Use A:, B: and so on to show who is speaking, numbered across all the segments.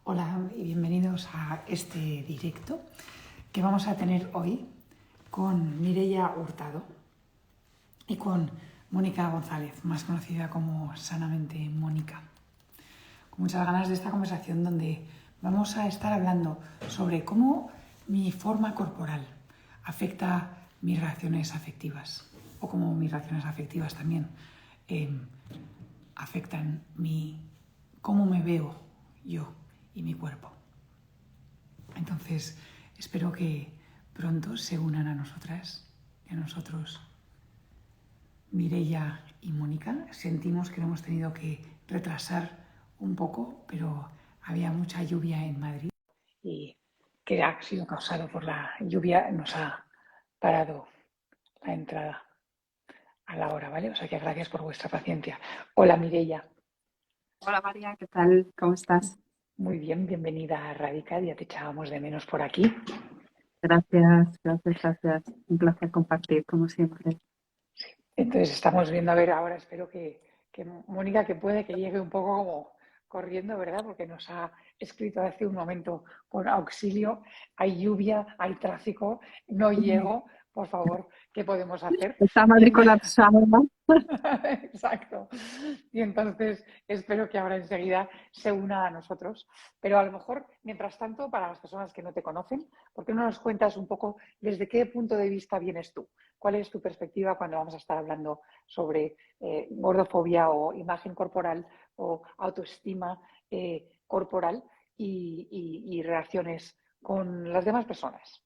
A: Hola y bienvenidos a este directo que vamos a tener hoy con Mireia Hurtado y con Mónica González, más conocida como Sanamente Mónica. Con muchas ganas de esta conversación donde vamos a estar hablando sobre cómo mi forma corporal afecta mis reacciones afectivas o cómo mis reacciones afectivas también afectan cómo me veo yo y mi cuerpo. Entonces, espero que pronto se unan a nosotras y a nosotros Mireia y Mónica. Sentimos que lo hemos tenido que retrasar un poco, pero había mucha lluvia en Madrid y que ha sido causado por la lluvia nos ha parado la entrada a la hora, ¿vale? O sea que gracias por vuestra paciencia. Hola Mireia.
B: Hola María, ¿qué tal? ¿Cómo estás?
A: Muy bien, bienvenida a Radical, ya te echábamos de menos por aquí.
B: Gracias. Un placer compartir, como siempre.
A: Entonces estamos viendo, a ver, ahora espero que Mónica, que puede que llegue un poco como corriendo, ¿verdad? Porque nos ha escrito hace un momento con auxilio, hay lluvia, hay tráfico, no llego, por favor, ¿qué podemos hacer?
B: Está
A: Y
B: Madrid colapsada.
A: exacto. Y entonces espero que ahora enseguida se una a nosotros. Pero a lo mejor, mientras tanto, para las personas que no te conocen, ¿por qué no nos cuentas un poco desde qué punto de vista vienes tú? ¿Cuál es tu perspectiva cuando vamos a estar hablando sobre gordofobia o imagen corporal o autoestima corporal y relaciones con las demás personas?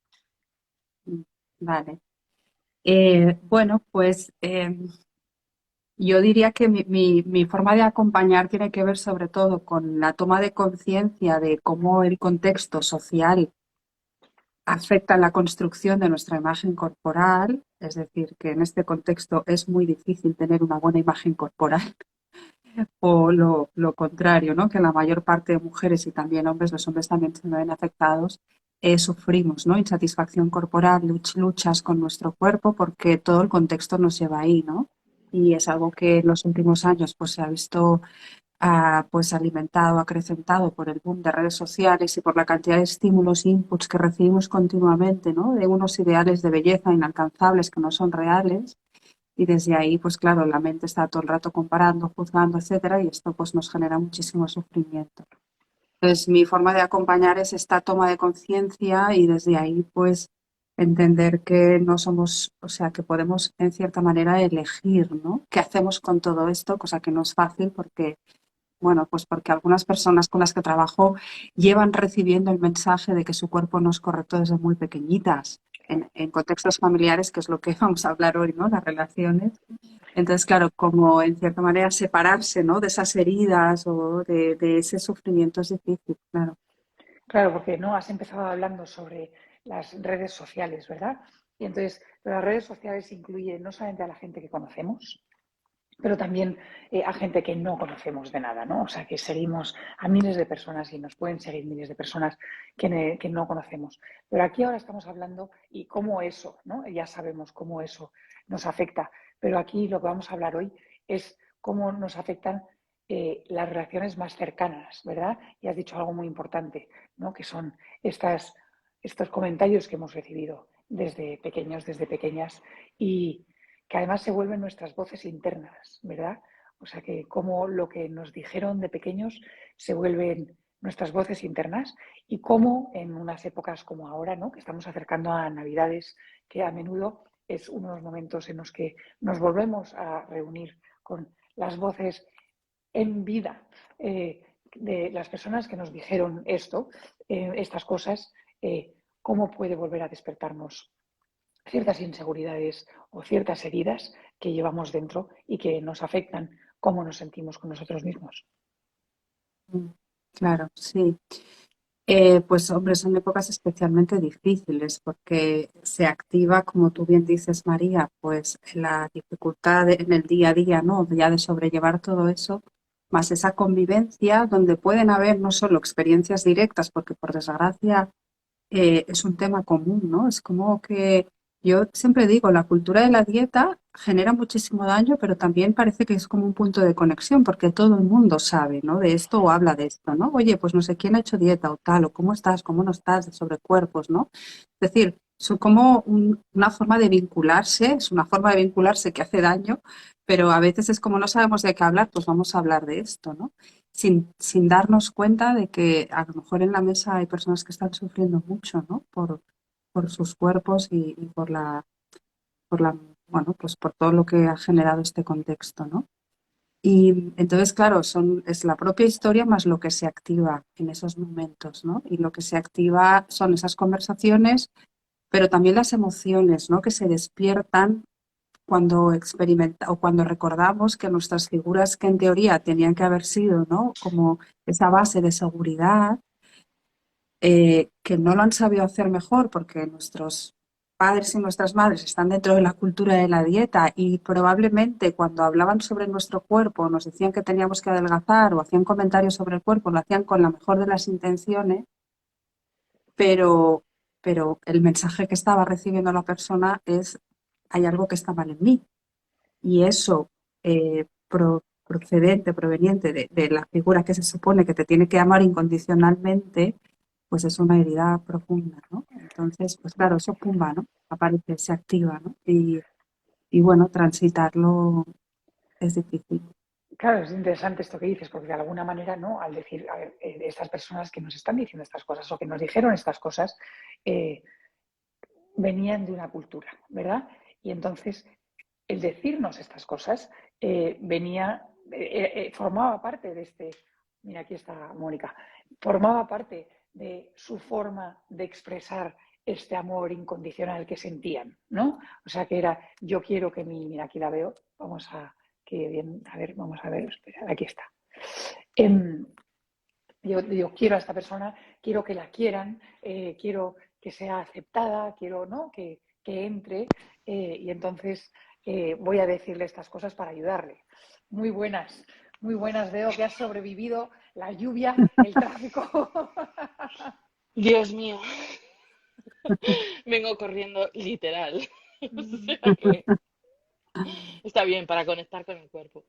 B: Vale. Bueno, pues yo diría que mi forma de acompañar tiene que ver sobre todo con la toma de conciencia de cómo el contexto social afecta la construcción de nuestra imagen corporal. Es decir, que en este contexto es muy difícil tener una buena imagen corporal. O lo contrario, ¿no? Que la mayor parte de mujeres y también hombres, los hombres también se ven afectados, sufrimos, ¿no? Insatisfacción corporal, luchas con nuestro cuerpo porque todo el contexto nos lleva ahí, ¿no? Y es algo que en los últimos años pues, se ha visto pues alimentado, acrecentado por el boom de redes sociales y por la cantidad de estímulos e inputs que recibimos continuamente, ¿no? De unos ideales de belleza inalcanzables que no son reales. Y desde ahí, pues claro, la mente está todo el rato comparando, juzgando, etcétera, y esto pues nos genera muchísimo sufrimiento. Entonces, mi forma de acompañar es esta toma de conciencia y desde ahí, pues, entender que no somos, o sea, que podemos en cierta manera elegir, ¿no? ¿Qué hacemos con todo esto? Cosa que no es fácil porque, bueno, pues porque algunas personas con las que trabajo llevan recibiendo el mensaje de que su cuerpo no es correcto desde muy pequeñitas, en contextos familiares, que es lo que vamos a hablar hoy, ¿no? Las relaciones. Entonces, claro, como en cierta manera separarse, ¿no? De esas heridas o de ese sufrimiento es difícil, claro.
A: Claro, porque no has empezado hablando sobre las redes sociales, ¿verdad? Y entonces, las redes sociales incluyen no solamente a la gente que conocemos, pero también a gente que no conocemos de nada, ¿no? O sea, que seguimos a miles de personas y nos pueden seguir miles de personas que no conocemos. Pero aquí ahora estamos hablando y cómo eso, ¿no? Ya sabemos cómo eso nos afecta, pero aquí lo que vamos a hablar hoy es cómo nos afectan las relaciones más cercanas, ¿verdad? Y has dicho algo muy importante, ¿no? Que son estos comentarios que hemos recibido desde pequeños, desde pequeñas y que además se vuelven nuestras voces internas, ¿verdad? O sea que como lo que nos dijeron de pequeños se vuelven nuestras voces internas y cómo en unas épocas como ahora, ¿no? Que estamos acercando a Navidades, que a menudo es uno de los momentos en los que nos volvemos a reunir con las voces en vida de las personas que nos dijeron estas cosas, cómo puede volver a despertarnos ciertas inseguridades o ciertas heridas que llevamos dentro y que nos afectan cómo nos sentimos con nosotros mismos.
B: Claro, sí. Pues hombre, son épocas especialmente difíciles porque se activa, como tú bien dices, María, pues la dificultad en el día a día, ¿no? Ya de sobrellevar todo eso, más esa convivencia donde pueden haber no solo experiencias directas, porque por desgracia es un tema común, ¿no? Es como que Yo siempre digo, la cultura de la dieta genera muchísimo daño, pero también parece que es como un punto de conexión, porque todo el mundo sabe, ¿no? De esto o habla de esto, ¿no? Oye, pues no sé quién ha hecho dieta o tal, o cómo estás, cómo no estás, sobre cuerpos, ¿no? Es decir, son como una forma de vincularse, es una forma de vincularse que hace daño, pero a veces es como no sabemos de qué hablar, pues vamos a hablar de esto, ¿no? Sin darnos cuenta de que a lo mejor en la mesa hay personas que están sufriendo mucho, ¿no? Por sus cuerpos y por la, bueno, pues por todo lo que ha generado este contexto, ¿no? Y entonces, claro, es la propia historia más lo que se activa en esos momentos, ¿no? Y lo que se activa son esas conversaciones, pero también las emociones, ¿no? Que se despiertan cuando experimenta o cuando recordamos que nuestras figuras que en teoría tenían que haber sido, ¿no? Como esa base de seguridad, que no lo han sabido hacer mejor porque nuestros padres y nuestras madres están dentro de la cultura de la dieta y probablemente cuando hablaban sobre nuestro cuerpo nos decían que teníamos que adelgazar o hacían comentarios sobre el cuerpo, lo hacían con la mejor de las intenciones, pero, pero el mensaje que estaba recibiendo la persona es hay algo que está mal en mí y eso proveniente de la figura que se supone que te tiene que amar incondicionalmente, pues es una herida profunda, ¿no? Entonces, pues claro, eso pumba, ¿no? Aparece, se activa, ¿no? Y bueno, transitarlo es difícil.
A: Claro, es interesante esto que dices, porque de alguna manera, ¿no? Al decir, a ver, estas personas que nos están diciendo estas cosas o que nos dijeron estas cosas, eh, venían de una cultura, ¿verdad? Y entonces, el decirnos estas cosas formaba parte de este, mira, aquí está Mónica, formaba parte de su forma de expresar este amor incondicional que sentían, ¿no? O sea, que era, yo quiero que mira, aquí la veo, vamos a, que bien, a ver, vamos a ver, espera, aquí está. Em, yo quiero a esta persona, quiero que la quieran, quiero que sea aceptada, quiero, ¿no? Que entre y entonces voy a decirle estas cosas para ayudarle. Muy buenas, veo que has sobrevivido la lluvia, el tráfico.
C: Dios mío, vengo corriendo literal. O sea que está bien para conectar con el cuerpo.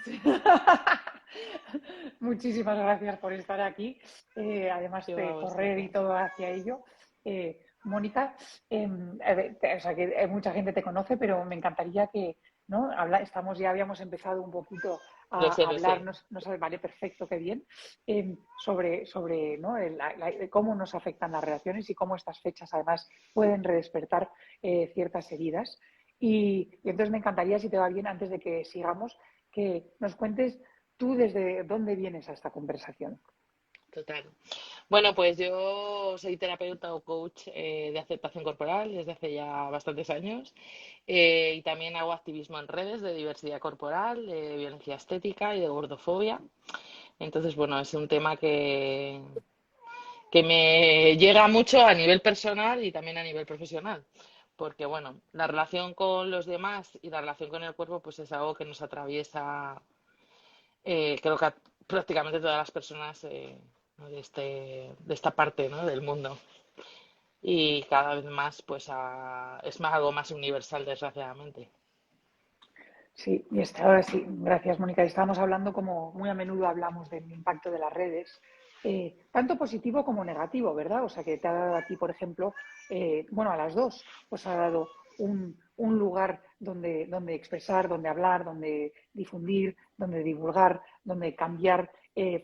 A: Sí. Muchísimas gracias por estar aquí. Además
C: Yo a
A: de correr y
C: vosotras.
A: todo hacia ello. Mónica, o sea, que mucha gente te conoce, pero me encantaría que, ¿no? Ya habíamos empezado un poquito
C: Lo
A: a
C: sé, lo sé.
A: hablar, no sé, vale, perfecto, qué bien, sobre ¿no? cómo nos afectan las relaciones y cómo estas fechas además pueden redespertar ciertas heridas. Y entonces me encantaría, si te va bien, antes de que sigamos, que nos cuentes tú desde dónde vienes a esta conversación.
C: Total. Bueno, pues yo soy terapeuta o coach de aceptación corporal desde hace ya bastantes años y también hago activismo en redes de diversidad corporal, de violencia estética y de gordofobia. Entonces, bueno, es un tema que me llega mucho a nivel personal y también a nivel profesional. Porque, bueno, la relación con los demás y la relación con el cuerpo, pues es algo que nos atraviesa, creo que a prácticamente todas las personas ¿no? de esta parte, ¿no? del mundo. Y cada vez más, pues, es más, algo más universal, desgraciadamente.
A: Sí, y ahora sí, gracias Mónica. Estábamos hablando, como muy a menudo hablamos del impacto de las redes, tanto positivo como negativo, ¿verdad? O sea, que te ha dado a ti, por ejemplo, bueno, a las dos, os ha dado un lugar donde expresar, donde hablar, donde difundir, donde divulgar, donde cambiar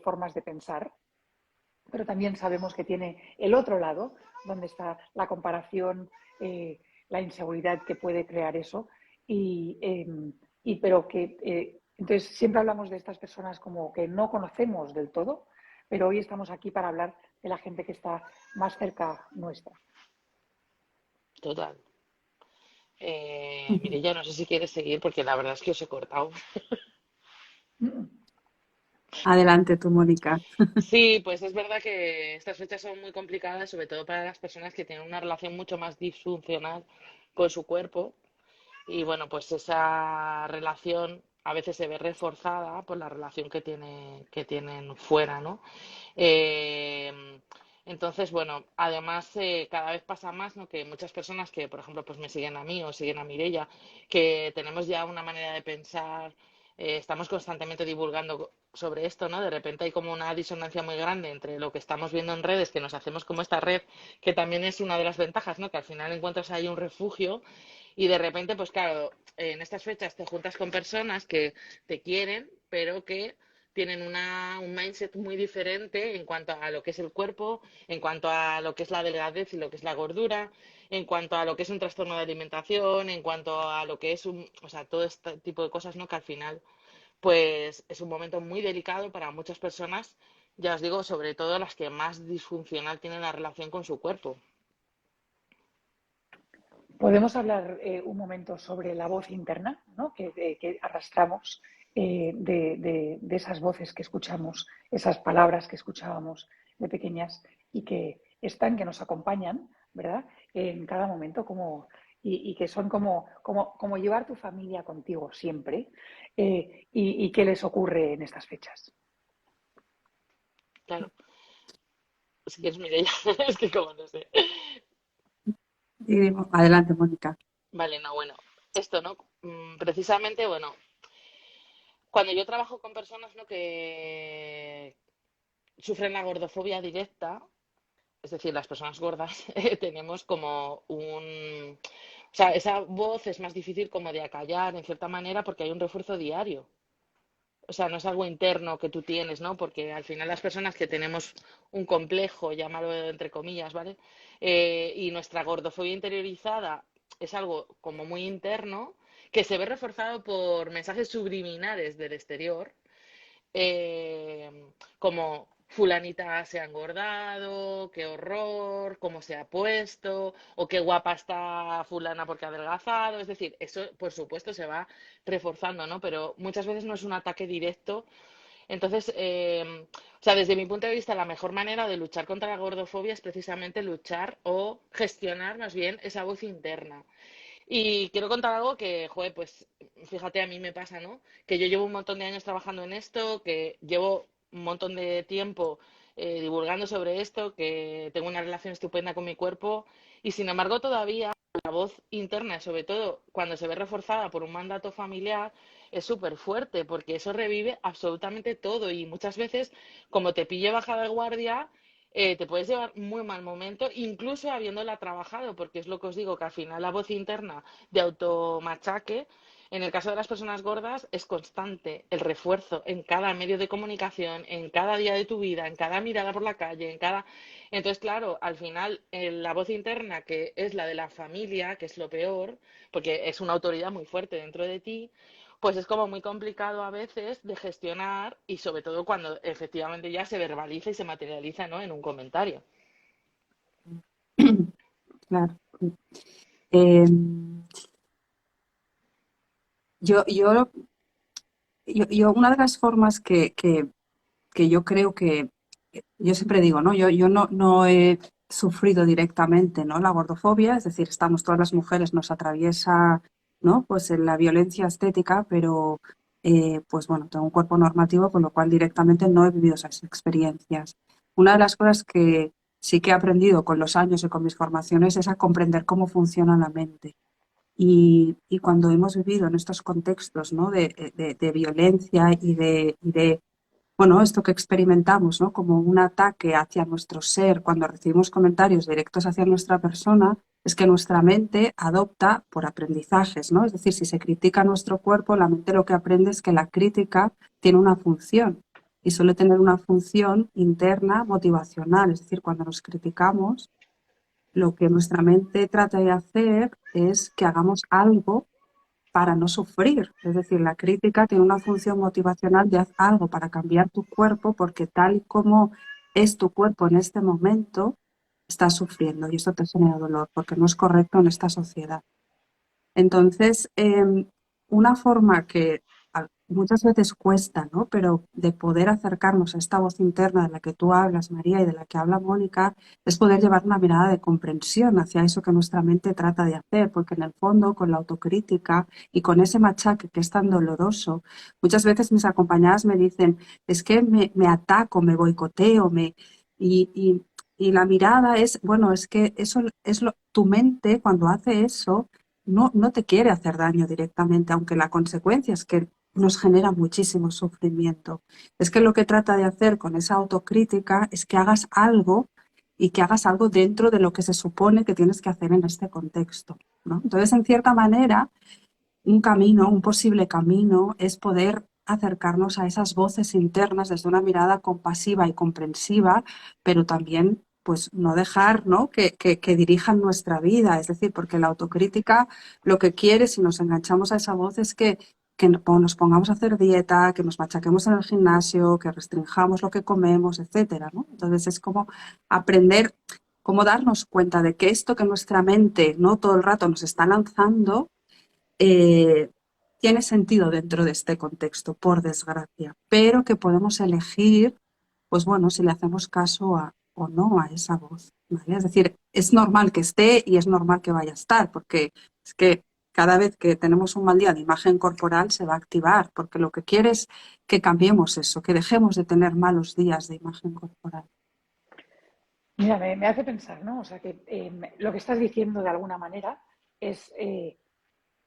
A: formas de pensar. Pero también sabemos que tiene el otro lado, donde está la comparación, la inseguridad que puede crear eso, pero que entonces siempre hablamos de estas personas como que no conocemos del todo, pero hoy estamos aquí para hablar de la gente que está más cerca nuestra.
C: Total. Mireia, no sé si quieres seguir porque la verdad es que os he cortado.
B: Adelante tú, Mónica.
C: Sí, pues es verdad que estas fechas son muy complicadas, sobre todo para las personas que tienen una relación mucho más disfuncional con su cuerpo. Y bueno, pues esa relación a veces se ve reforzada por la relación que tienen fuera, ¿no? Eh, Entonces, bueno, además cada vez pasa más, ¿no? Que muchas personas que, por ejemplo, pues me siguen a mí o siguen a Mireia, que tenemos ya una manera de pensar, estamos constantemente divulgando sobre esto, ¿no? De repente hay como una disonancia muy grande entre lo que estamos viendo en redes, que nos hacemos como esta red, que también es una de las ventajas, ¿no? Que al final encuentras ahí un refugio y de repente, pues claro, en estas fechas te juntas con personas que te quieren, pero que tienen un mindset muy diferente en cuanto a lo que es el cuerpo, en cuanto a lo que es la delgadez y lo que es la gordura, en cuanto a lo que es un trastorno de alimentación, en cuanto a lo que es o sea, todo este tipo de cosas, ¿no? Que al final, pues es un momento muy delicado para muchas personas, ya os digo, sobre todo las que más disfuncional tienen la relación con su cuerpo.
A: Podemos hablar un momento sobre la voz interna, ¿no? Que arrastramos de esas voces que escuchamos, esas palabras que escuchábamos de pequeñas y que están, que nos acompañan, ¿verdad? En cada momento y que son como llevar tu familia contigo siempre y qué les ocurre en estas fechas.
C: Claro, si quieres, Mireia, es que como no sé.
B: Y digo, adelante, Mónica.
C: Vale, no, bueno, esto, ¿no? Precisamente, bueno, cuando yo trabajo con personas, ¿no? Que sufren la gordofobia directa, es decir, las personas gordas, tenemos como O sea, esa voz es más difícil como de acallar, en cierta manera, porque hay un refuerzo diario. O sea, no es algo interno que tú tienes, ¿no? Porque al final las personas que tenemos un complejo, llámalo entre comillas, ¿vale? Y nuestra gordofobia interiorizada es algo como muy interno, que se ve reforzado por mensajes subliminares del exterior, eh, como fulanita se ha engordado, qué horror, cómo se ha puesto, o qué guapa está fulana porque ha adelgazado. Es decir, eso por supuesto se va reforzando, ¿no? Pero muchas veces no es un ataque directo. Entonces, o sea, desde mi punto de vista, la mejor manera de luchar contra la gordofobia es precisamente luchar o gestionar más bien esa voz interna. Y quiero contar algo que, joder, pues fíjate, a mí me pasa, ¿no? Que yo llevo un montón de años trabajando en esto, que llevo un montón de tiempo divulgando sobre esto, que tengo una relación estupenda con mi cuerpo y sin embargo todavía la voz interna, sobre todo cuando se ve reforzada por un mandato familiar, es súper fuerte porque eso revive absolutamente todo y muchas veces, como te pille bajada de guardia, te puedes llevar muy mal momento, incluso habiéndola trabajado, porque es lo que os digo, que al final la voz interna de automachaque, en el caso de las personas gordas, es constante el refuerzo en cada medio de comunicación, en cada día de tu vida, en cada mirada por la calle, en cada... Entonces, claro, al final la voz interna, que es la de la familia, que es lo peor, porque es una autoridad muy fuerte dentro de ti, pues es como muy complicado a veces de gestionar y sobre todo cuando efectivamente ya se verbaliza y se materializa, ¿no? En un comentario.
B: Claro. Eh, yo, una de las formas que yo creo que, yo siempre digo, ¿no? Yo no he sufrido directamente, ¿no? La gordofobia, es decir, estamos todas las mujeres, nos atraviesa, ¿no? Pues en la violencia estética, pero pues bueno, tengo un cuerpo normativo, con lo cual directamente no he vivido esas experiencias. Una de las cosas que sí que he aprendido con los años y con mis formaciones es a comprender cómo funciona la mente. Y cuando hemos vivido en estos contextos, ¿no? de violencia y de bueno, esto que experimentamos, ¿no? Como un ataque hacia nuestro ser cuando recibimos comentarios directos hacia nuestra persona, es que nuestra mente adopta por aprendizajes, ¿no? Es decir, si se critica nuestro cuerpo, la mente lo que aprende es que la crítica tiene una función y suele tener una función interna motivacional. Es decir, cuando nos criticamos, lo que nuestra mente trata de hacer es que hagamos algo para no sufrir. Es decir, la crítica tiene una función motivacional de hacer algo para cambiar tu cuerpo porque tal y como es tu cuerpo en este momento, estás sufriendo y eso te genera dolor porque no es correcto en esta sociedad. Entonces, una forma que muchas veces cuesta, ¿no? Pero de poder acercarnos a esta voz interna de la que tú hablas, María, y de la que habla Mónica, es poder llevar una mirada de comprensión hacia eso que nuestra mente trata de hacer, porque en el fondo, con la autocrítica y con ese machaque que es tan doloroso, muchas veces mis acompañadas me dicen, es que me ataco, me boicoteo, y Y la mirada es, bueno, es que eso es tu mente cuando hace eso no te quiere hacer daño directamente, aunque la consecuencia es que nos genera muchísimo sufrimiento. Es que lo que trata de hacer con esa autocrítica es que hagas algo y que hagas algo dentro de lo que se supone que tienes que hacer en este contexto, ¿no? Entonces, en cierta manera, un camino, un posible camino, es poder acercarnos a esas voces internas desde una mirada compasiva y comprensiva, pero también pues no dejar, ¿no? Que dirijan nuestra vida. Es decir, porque la autocrítica lo que quiere, si nos enganchamos a esa voz, es que nos pongamos a hacer dieta, que nos machaquemos en el gimnasio, que restringamos lo que comemos, etcétera, ¿no? Entonces es como aprender, cómo darnos cuenta de que esto que nuestra mente no todo el rato nos está lanzando eh, tiene sentido dentro de este contexto, por desgracia, pero que podemos elegir, pues bueno, si le hacemos caso o no a esa voz, ¿vale? Es decir, es normal que esté y es normal que vaya a estar, porque es que cada vez que tenemos un mal día de imagen corporal se va a activar, porque lo que quiere es que cambiemos eso, que dejemos de tener malos días de imagen corporal.
A: Mira, me hace pensar, ¿no? O sea, que lo que estás diciendo de alguna manera es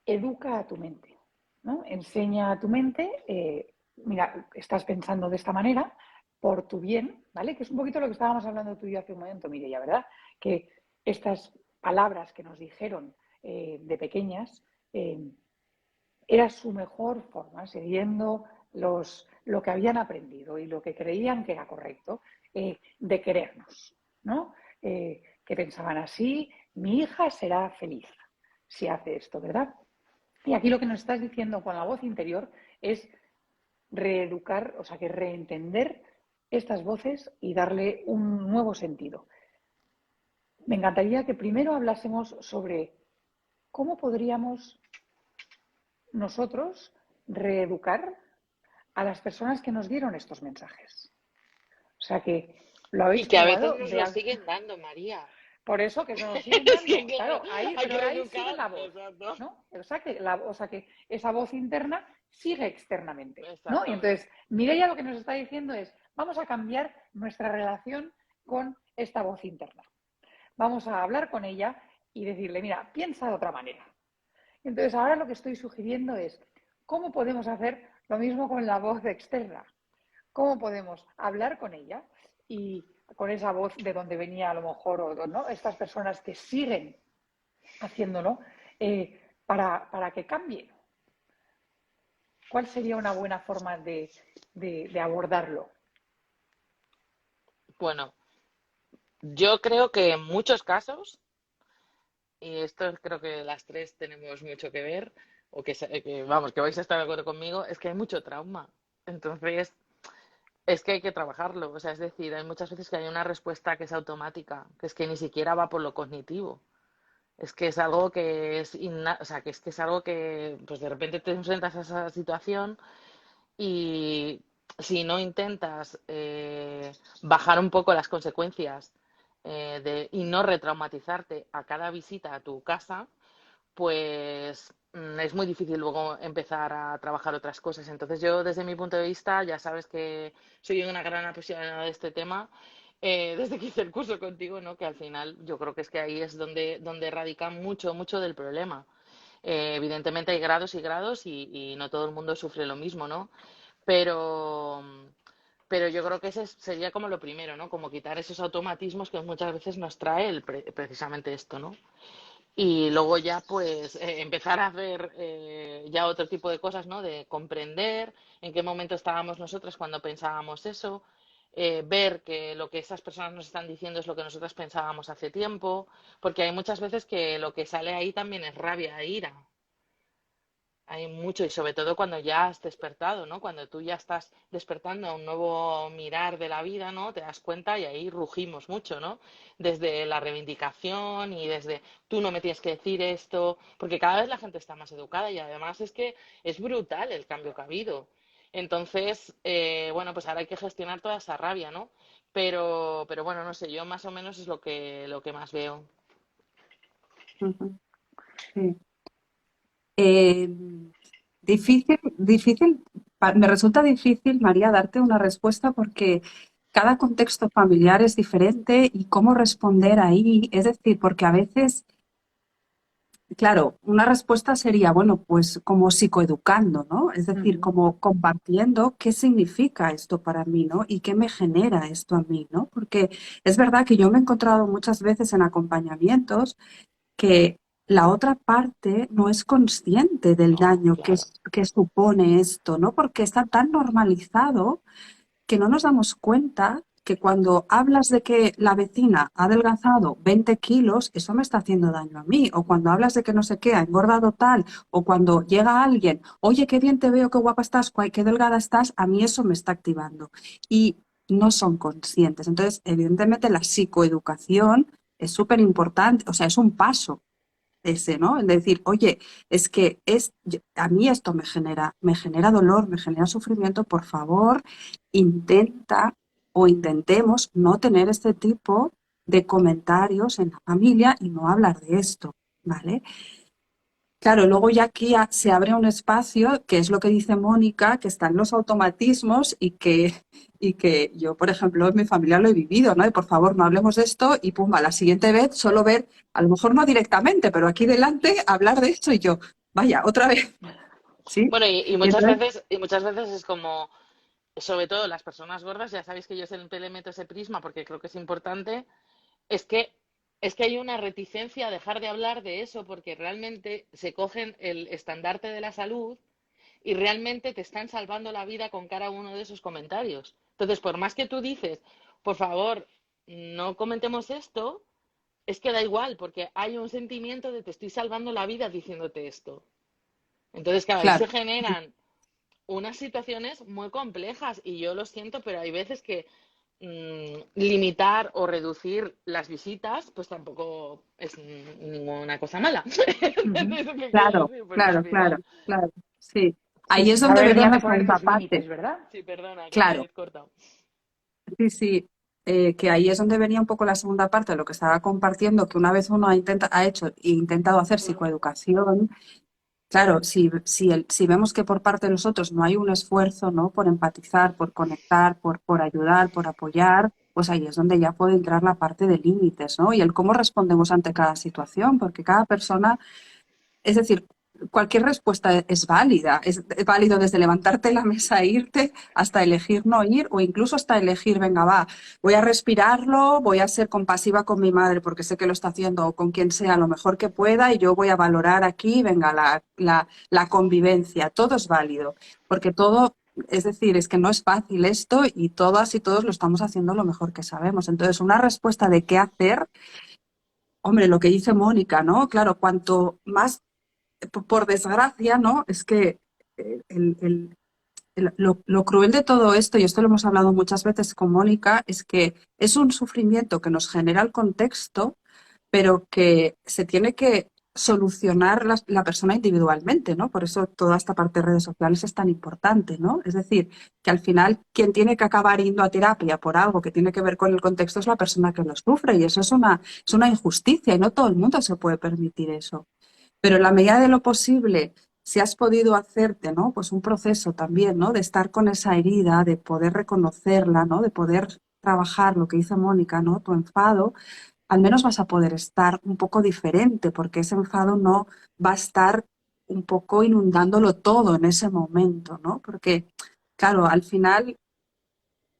A: educa a tu mente, ¿no? Enseña a tu mente, mira, estás pensando de esta manera por tu bien, ¿vale? Que es un poquito lo que estábamos hablando tú y yo hace un momento, Mireia, ¿verdad? Que estas palabras que nos dijeron de pequeñas era su mejor forma, siguiendo lo que habían aprendido y lo que creían que era correcto, de querernos, ¿no? Que pensaban así, mi hija será feliz si hace esto, ¿verdad? Y aquí lo que nos estás diciendo con la voz interior es reeducar, o sea, que reentender estas voces y darle un nuevo sentido. Me encantaría que primero hablásemos sobre cómo podríamos nosotros reeducar a las personas que nos dieron estos mensajes. O sea, que lo
C: Y
A: habéis
C: que a veces
A: probado
C: nos
A: de...
C: lo siguen dando, María.
A: Por eso que se nos siguen
C: Es que
A: dando,
C: claro,
A: claro, ahí,
C: hay que
A: pero ahí sigue
C: reeducar.
A: la voz,
C: Exacto.
A: ¿no? Exacto, o sea que esa voz interna sigue externamente, ¿no? Y
C: Exactamente.
A: entonces, Mireia lo que nos está diciendo es, vamos a cambiar nuestra relación con esta voz interna. Vamos a hablar con ella y decirle, mira, piensa de otra manera. Entonces, ahora lo que estoy sugiriendo es, ¿cómo podemos hacer lo mismo con la voz externa? ¿Cómo podemos hablar con ella y con esa voz de donde venía a lo mejor, o no, estas personas que siguen haciéndolo, para que cambie? ¿Cuál sería una buena forma de abordarlo?
C: Bueno, yo creo que en muchos casos, y esto creo que las tres tenemos mucho que ver, o vamos, que vais a estar de acuerdo conmigo, es que hay mucho trauma. Entonces, es que hay que trabajarlo. O sea, es decir, hay muchas veces que hay una respuesta que es automática, que es que ni siquiera va por lo cognitivo. Es que es algo que o sea, que es algo que, pues de repente te enfrentas a esa situación y si no intentas bajar un poco las consecuencias y no retraumatizarte a cada visita a tu casa, pues es muy difícil luego empezar a trabajar otras cosas. Entonces yo, desde mi punto de vista, ya sabes que soy una gran apasionada de este tema. Desde que hice el curso contigo, ¿no? Que al final yo creo que es que ahí es donde radica mucho, mucho del problema. Evidentemente hay grados y grados y no todo el mundo sufre lo mismo, ¿no? Pero, pero yo creo que ese sería como lo primero, ¿no? Como quitar esos automatismos que muchas veces nos trae precisamente esto, ¿no? Y luego ya pues empezar a hacer ya otro tipo de cosas, ¿no? De comprender en qué momento estábamos nosotras cuando pensábamos eso, ver que lo que esas personas nos están diciendo es lo que nosotras pensábamos hace tiempo, porque hay muchas veces que lo que sale ahí también es rabia e ira. Hay mucho, y sobre todo cuando ya has despertado, ¿no? Cuando tú ya estás despertando a un nuevo mirar de la vida, ¿no? Te das cuenta y ahí rugimos mucho, ¿no? Desde la reivindicación y desde tú no me tienes que decir esto, porque cada vez la gente está más educada y además es que es brutal el cambio que ha habido. Entonces, bueno, pues ahora hay que gestionar toda esa rabia, ¿no? Pero bueno, no sé, yo más o menos es lo que más veo.
B: Ujú, sí. Eh, difícil, me resulta difícil, María, darte una respuesta porque cada contexto familiar es diferente y cómo responder ahí. Es decir, porque a veces, claro, una respuesta sería, bueno, pues como psicoeducando, ¿no? Es decir,
A: Ujú.
B: como compartiendo qué significa esto para mí, ¿no? Y qué me genera esto a mí, ¿no? Porque es verdad que yo me he encontrado muchas veces en acompañamientos que la otra parte no es consciente del
A: No,
B: daño
A: claro.
B: que supone esto, ¿no? Porque está tan normalizado que no nos damos cuenta que cuando hablas de que la vecina ha adelgazado 20 kilos, eso me está haciendo daño a mí. O cuando hablas de que no sé qué, ha engordado tal, o cuando llega alguien, oye, qué bien te veo, qué guapa estás, qué delgada estás, a mí eso me está activando. Y no son conscientes. Entonces, evidentemente, la psicoeducación es súper importante, o sea, es un paso ese, ¿no? Es decir, oye, es que a mí esto me genera dolor, me genera sufrimiento, por favor, intenta o intentemos no tener este tipo de comentarios en la familia y no hablar de esto, ¿vale? Claro, luego ya aquí se abre un espacio, que es lo que dice Mónica, que están los automatismos y que yo, por ejemplo, en mi familia lo he vivido, ¿no? Y por favor, no hablemos de esto y pumba, la siguiente vez solo ver, a lo mejor no directamente, pero aquí delante hablar de esto y yo, vaya, otra vez, ¿sí?
C: Bueno, y
B: Y entonces,
C: muchas veces es como, sobre todo las personas gordas, ya sabéis que yo siempre le meto ese prisma porque creo que es importante, es que, es que hay una reticencia a dejar de hablar de eso porque realmente se cogen el estandarte de la salud y realmente te están salvando la vida con cada uno de esos comentarios. Entonces, por más que tú dices, por favor, no comentemos esto, es que da igual, porque hay un sentimiento de te estoy salvando la vida diciéndote esto. Entonces, claro, ahí se
B: claro,
C: generan unas situaciones muy complejas y yo lo siento, pero hay veces que limitar o reducir las visitas, pues tampoco es ninguna cosa mala.
A: Ujú.
C: Es lo que quiero
B: claro,
C: decir, porque al
B: claro, claro,
C: final.
B: claro, sí.
A: Sí,
B: Ahí
A: sí,
B: es donde
A: saber
B: venía
A: dónde
B: la
A: poner
B: segunda
A: los límites,
B: parte,
A: ¿verdad?
C: Sí, perdona, que me
B: claro.
C: he cortado.
B: Sí, sí, que ahí es donde venía un poco la segunda parte de lo que estaba compartiendo, que una vez uno ha hecho e intentado hacer psicoeducación, claro, si vemos que por parte de los otros no hay un esfuerzo, ¿no? Por empatizar, por conectar, por ayudar, por apoyar, pues ahí es donde ya puede entrar la parte de límites, ¿no? Y el cómo respondemos ante cada situación, porque cada persona, es decir, cualquier respuesta es válida. Es válido desde levantarte de la mesa e irte hasta elegir no ir o incluso hasta elegir, venga, va, voy a respirarlo, voy a ser compasiva con mi madre porque sé que lo está haciendo o con quien sea lo mejor que pueda y yo voy a valorar aquí, venga, la convivencia. Todo es válido porque todo... Es decir, es que no es fácil esto y todas y todos lo estamos haciendo lo mejor que sabemos. Entonces, una respuesta de qué hacer, hombre, lo que dice Mónica, ¿no? Claro, cuanto más por desgracia, ¿no? Es que el, el- lo cruel de todo esto, y esto lo hemos hablado muchas veces con Mónica, es que es un sufrimiento que nos genera el contexto, pero que se tiene que solucionar la persona individualmente, ¿no? Por eso toda esta parte de redes sociales es tan importante, ¿no? Es decir, que al final quien tiene que acabar yendo a terapia por algo que tiene que ver con el contexto es la persona que lo sufre, y eso es una injusticia, y no todo el mundo se puede permitir eso. Pero en la medida de lo posible, si has podido hacerte, ¿no? Pues un proceso también, ¿no? De estar con esa herida, de poder reconocerla, ¿no? De poder trabajar lo que dice Mónica, ¿no? Tu enfado, al menos vas a poder estar un poco diferente, porque ese enfado no va a estar un poco inundándolo todo en ese momento, ¿no? Porque, claro, al final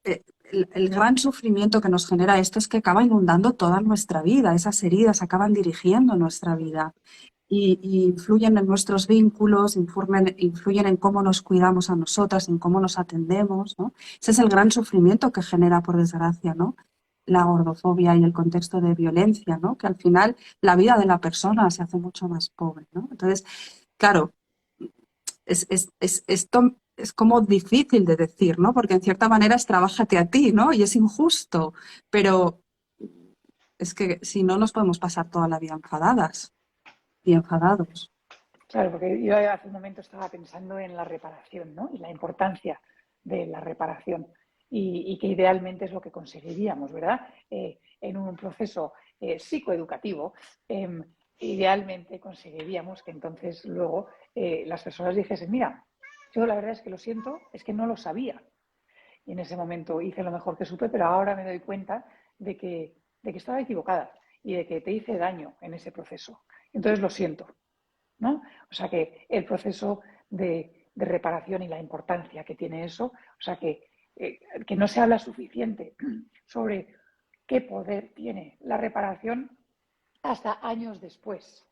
B: el gran sufrimiento que nos genera esto es que acaba inundando toda nuestra vida, esas heridas acaban dirigiendo nuestra vida y influyen en nuestros vínculos, influyen en cómo nos cuidamos a nosotras, en cómo nos atendemos, ¿no? Ese es el gran sufrimiento que genera, por desgracia, ¿no? La gordofobia y el contexto de violencia, ¿no? Que al final la vida de la persona se hace mucho más pobre, ¿no? Entonces, claro, esto es como difícil de decir, ¿no? Porque en cierta manera es trabájate a ti, ¿no? Y es injusto, pero es que si no nos podemos pasar toda la vida enfadadas y enfadados.
A: Claro, porque yo hace un momento estaba pensando en la reparación, ¿no? Y la importancia de la reparación y que idealmente es lo que conseguiríamos, ¿verdad? En un proceso psicoeducativo, idealmente conseguiríamos que entonces luego las personas dijesen, mira, yo la verdad es que lo siento, es que no lo sabía. y en ese momento hice lo mejor que supe, pero ahora me doy cuenta de que estaba equivocada y de que te hice daño en ese proceso. Entonces lo siento, ¿no? O sea que el proceso de reparación y la importancia que tiene eso, o sea que no se habla suficiente sobre qué poder tiene la reparación hasta años después,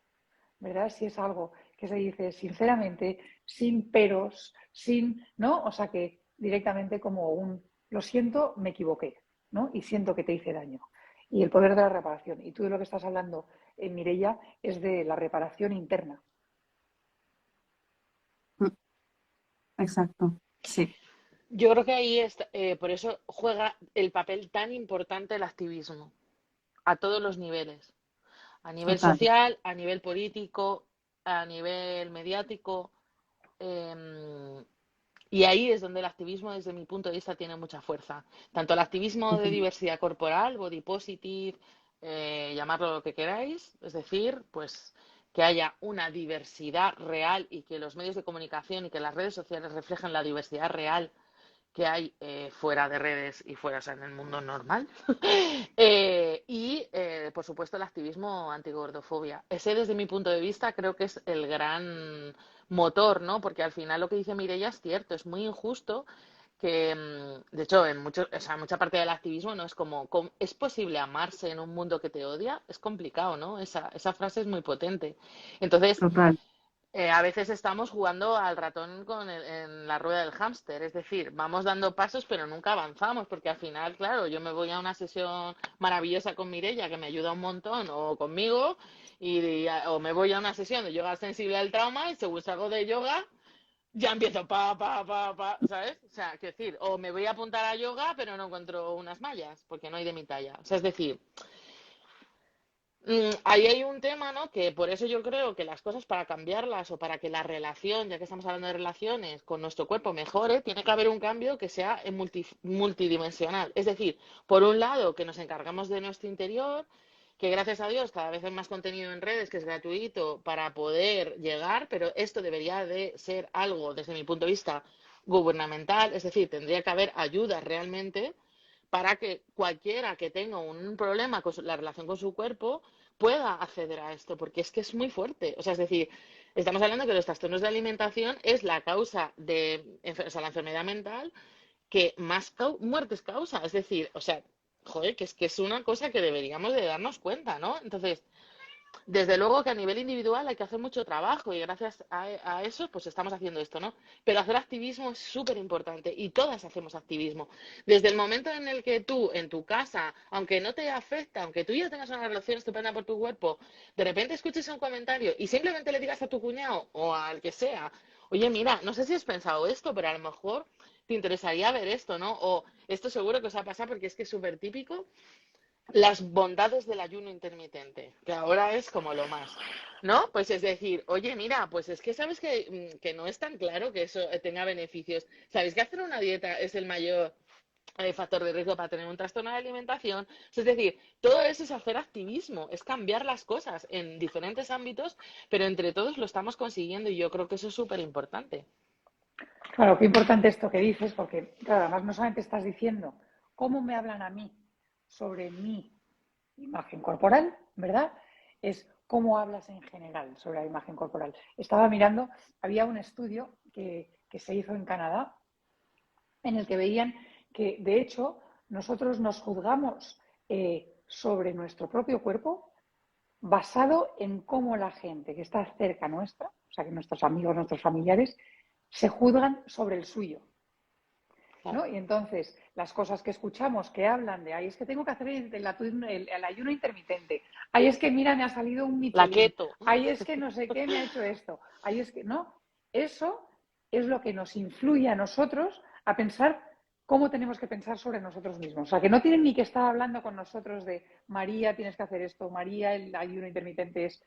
A: ¿verdad? Si es algo que se dice sinceramente, sin peros, sin, ¿no? O sea que directamente como un, lo siento, me equivoqué, ¿no? Y siento que te hice daño. Y el poder de la reparación. Y tú de lo que estás hablando, Mireia, es de la reparación interna.
B: Exacto, sí,
C: Yo creo que ahí está, por eso juega el papel tan importante el activismo, a todos los niveles, a nivel
B: total,
C: social, a nivel político, a nivel mediático. em, y ahí es donde el activismo, desde mi punto de vista, tiene mucha fuerza. Tanto el activismo de
B: total,
C: diversidad corporal, body positive, llamarlo lo que queráis, es decir, pues que haya una diversidad real y que los medios de comunicación y que las redes sociales reflejen la diversidad real que hay fuera de redes y fuera, o sea, en el mundo normal. Por supuesto, el activismo antigordofobia. Ese, desde mi punto de vista, creo que es el gran motor, ¿no? Porque al final lo que dice Mireia es cierto, es muy injusto que, de hecho, en o sea, mucha parte del activismo no es como, ¿es posible amarse en un mundo que te odia? Es complicado, ¿no? Esa frase es muy potente. Entonces,
B: total.
C: a veces estamos jugando al ratón en la rueda del hámster, es decir, vamos dando pasos pero nunca avanzamos, porque al final, claro, yo me voy a una sesión maravillosa con Mireia que me ayuda un montón, o conmigo, o me voy a una sesión de yoga sensible al trauma y según salgo de yoga, ya empiezo ¿sabes? O sea, quiero decir, o me voy a apuntar a yoga pero no encuentro unas mallas, porque no hay de mi talla. O sea, es decir, ahí hay un tema, ¿no? Que por eso yo creo que las cosas para cambiarlas o para que la relación, ya que estamos hablando de relaciones, con nuestro cuerpo mejore, tiene que haber un cambio que sea multidimensional. Es decir, por un lado, que nos encargamos de nuestro interior, que gracias a Dios cada vez hay más contenido en redes que es gratuito para poder llegar, pero esto debería de ser algo, desde mi punto de vista, gubernamental, es decir, tendría que haber ayudas realmente para que cualquiera que tenga un problema con la relación con su cuerpo pueda acceder a esto, porque es que es muy fuerte. O sea, es decir, estamos hablando que los trastornos de alimentación es la causa de, o sea, la enfermedad mental que más muertes causa. Es decir, o sea, joder, que es una cosa que deberíamos de darnos cuenta, ¿no? Entonces, desde luego que a nivel individual hay que hacer mucho trabajo y gracias a eso pues estamos haciendo esto, ¿no? Pero hacer activismo es súper importante y todas hacemos activismo. Desde el momento en el que tú en tu casa, aunque no te afecta, aunque tú ya tengas una relación estupenda por tu cuerpo, de repente escuches un comentario y simplemente le digas a tu cuñado o al que sea, oye, mira, no sé si has pensado esto, pero a lo mejor te interesaría ver esto, ¿no? O esto seguro que os ha pasado porque es que es súper típico las bondades del ayuno intermitente, que ahora es como lo más, ¿no? Pues es decir, oye, mira, pues es que sabes que no es tan claro que eso tenga beneficios. ¿Sabéis que hacer una dieta es el mayor factor de riesgo para tener un trastorno de alimentación? Es decir, todo eso es hacer activismo, es cambiar las cosas en diferentes ámbitos, pero entre todos lo estamos consiguiendo y yo creo que eso es súper importante.
A: Claro, qué importante esto que dices, porque, claro, además no solamente estás diciendo cómo me hablan a mí sobre mi imagen corporal, ¿verdad? Es cómo hablas en general sobre la imagen corporal. Estaba mirando, había un estudio que se hizo en Canadá en el que veían que, de hecho, nosotros nos juzgamos sobre nuestro propio cuerpo basado en cómo la gente que está cerca nuestra, o sea, que nuestros amigos, nuestros familiares, se juzgan sobre el suyo.
C: Claro.
A: ¿No? Y entonces, las cosas que escuchamos que hablan de, ay, es que tengo que hacer el ayuno intermitente, ay, es que mira, me ha salido un
C: La
A: Michelin,
C: keto.
A: ay, es que no sé qué me ha hecho esto, ay, es que no, eso es lo que nos influye a nosotros a pensar cómo tenemos que pensar sobre nosotros mismos. O sea, que no tienen ni que estar hablando con nosotros de, María, tienes que hacer esto, María, el ayuno intermitente es...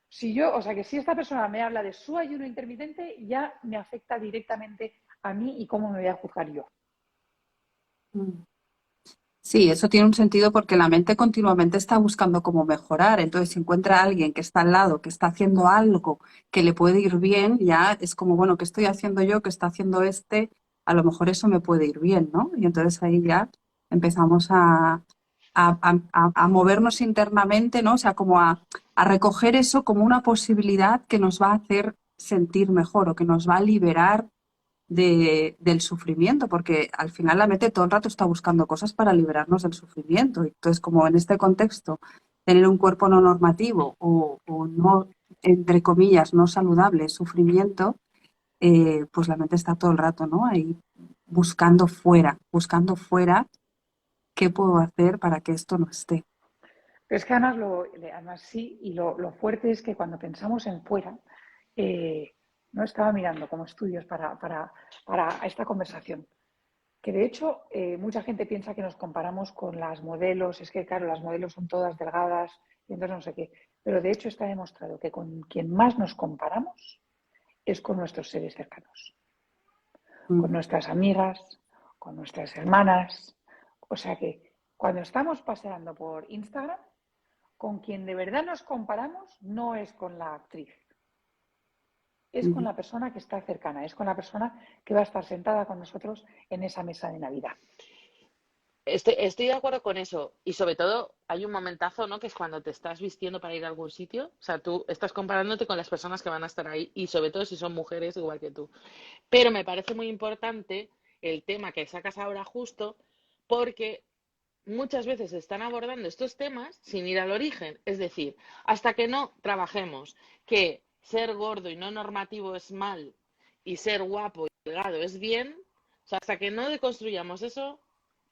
A: Si yo, o sea, que si esta persona me habla de su ayuno intermitente, ya me afecta directamente a mí y cómo me voy a juzgar yo.
B: Mm. Sí, eso tiene un sentido porque la mente continuamente está buscando cómo mejorar. Entonces, si encuentra a alguien que está al lado, que está haciendo algo que le puede ir bien, ya es como, bueno, ¿qué estoy haciendo yo? ¿Qué está haciendo este? a lo mejor eso me puede ir bien, ¿no? Y entonces ahí ya empezamos a movernos internamente, ¿no? O sea, como a recoger eso como una posibilidad que nos va a hacer sentir mejor o que nos va a liberar del sufrimiento, porque al final la mente todo el rato está buscando cosas para liberarnos del sufrimiento. Entonces, como en este contexto, tener un cuerpo no normativo o no, entre comillas, no saludable, sufrimiento, pues la mente está todo el rato, ¿no? Ahí buscando fuera qué puedo hacer para que esto no esté.
A: Pero es que además, además sí, y lo fuerte es que cuando pensamos en fuera, no estaba mirando como estudios para esta conversación, que de hecho mucha gente piensa que nos comparamos con las modelos, es que claro, las modelos son todas delgadas y entonces no sé qué, pero de hecho está demostrado que con quien más nos comparamos es con nuestros seres cercanos, con
B: Mm.
A: nuestras amigas, con nuestras hermanas, o sea que cuando estamos paseando por Instagram, con quien de verdad nos comparamos no es con la actriz, es con
B: Ujú.
A: la persona que está cercana, es con la persona que va a estar sentada con nosotros en esa mesa de Navidad.
C: Estoy de acuerdo con eso. Y sobre todo, hay un momentazo, ¿no? Que es cuando te estás vistiendo para ir a algún sitio. O sea, tú estás comparándote con las personas que van a estar ahí y sobre todo si son mujeres igual que tú. Pero me parece muy importante el tema que sacas ahora justo porque muchas veces se están abordando estos temas sin ir al origen. Es decir, hasta que no trabajemos que ser gordo y no normativo es mal y ser guapo y delgado es bien, o sea, hasta que no deconstruyamos eso,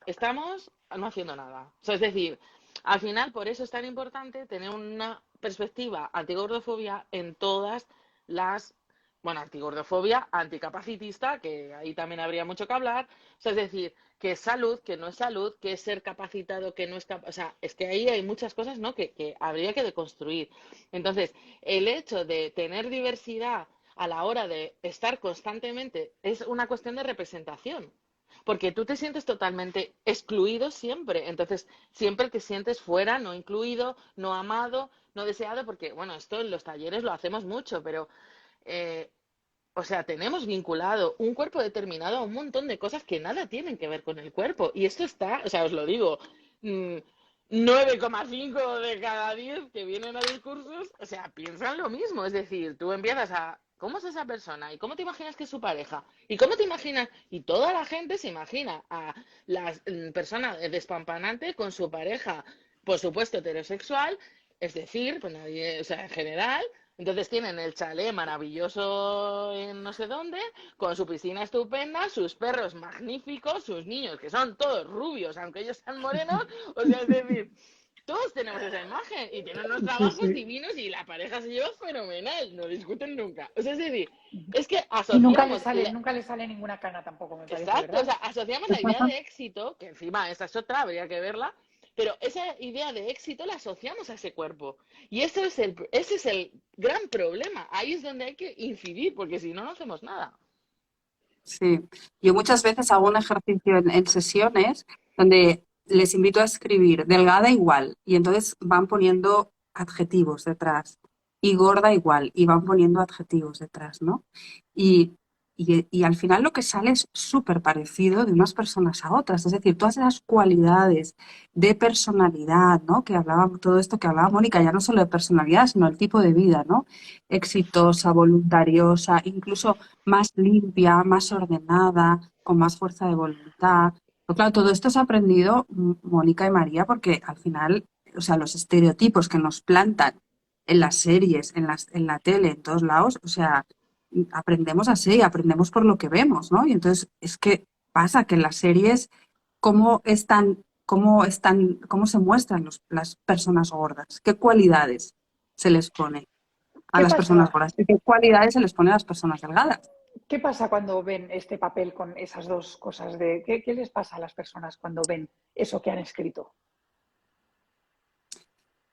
C: estamos no haciendo nada. O sea, es decir, al final, por eso es tan importante tener una perspectiva antigordofobia en todas las, bueno, antigordofobia, anticapacitista, que ahí también habría mucho que hablar. O sea, es decir, que es salud, que no es salud, que es ser capacitado, que no es capaz. O sea, es que ahí hay muchas cosas, ¿no? Que habría que deconstruir. Entonces, el hecho de tener diversidad a la hora de estar constantemente es una cuestión de representación porque tú te sientes totalmente excluido siempre. Entonces, siempre te sientes fuera, no incluido, no amado, no deseado, porque, bueno, esto en los talleres lo hacemos mucho, pero, eh, o sea, tenemos vinculado un cuerpo determinado a un montón de cosas que nada tienen que ver con el cuerpo. Y esto está, o sea, os lo digo, mm, 9,5 de cada 10 que vienen a discursos, o sea, piensan lo mismo. Es decir, tú empiezas a, ¿cómo es esa persona? ¿Y cómo te imaginas que es su pareja? ¿Y cómo te imaginas? Y toda la gente se imagina a la persona despampanante con su pareja, por supuesto, heterosexual, es decir, pues nadie, o sea, en general, entonces tienen el chalet maravilloso en no sé dónde, con su piscina estupenda, sus perros magníficos, sus niños que son todos rubios, aunque ellos sean morenos. O sea, es decir, todos tenemos esa imagen y tienen unos
A: Sí,
C: trabajos
A: sí.
C: divinos y la pareja se lleva fenomenal, no discuten nunca. O sea, es decir, es que
A: Y
C: asociamos
A: nunca le sale ninguna cana tampoco, me parece,
C: exacto, o
A: ¿verdad?
C: sea, asociamos la idea de éxito, que encima esa es otra, habría que verla, pero esa idea de éxito la asociamos a ese cuerpo. Y ese es el gran problema. Ahí es donde hay que incidir, porque si no, no hacemos nada.
B: Sí, yo muchas veces hago un ejercicio en sesiones donde les invito a escribir delgada igual y entonces van poniendo adjetivos detrás y gorda igual y van poniendo adjetivos detrás, ¿no? Y, y al final lo que sale es súper parecido de unas personas a otras, es decir, todas esas cualidades de personalidad, ¿no? Que hablaba todo esto que hablaba Mónica, ya no solo de personalidad, sino el tipo de vida, ¿no? Exitosa, voluntariosa, incluso más limpia, más ordenada, con más fuerza de voluntad. Pero claro, todo esto se ha aprendido Mónica y María porque al final, o sea, los estereotipos que nos plantan en las series, en la tele, en todos lados, o sea, aprendemos así, aprendemos por lo que vemos, ¿no? Y entonces es que pasa que en las series, cómo se muestran las personas gordas, qué cualidades se les pone a
A: ¿Qué
B: las personas
A: pasa?
B: gordas y qué cualidades se les pone a las personas delgadas.
A: ¿Qué pasa cuando ven este papel con esas dos cosas de qué les pasa a las personas cuando ven eso que han escrito?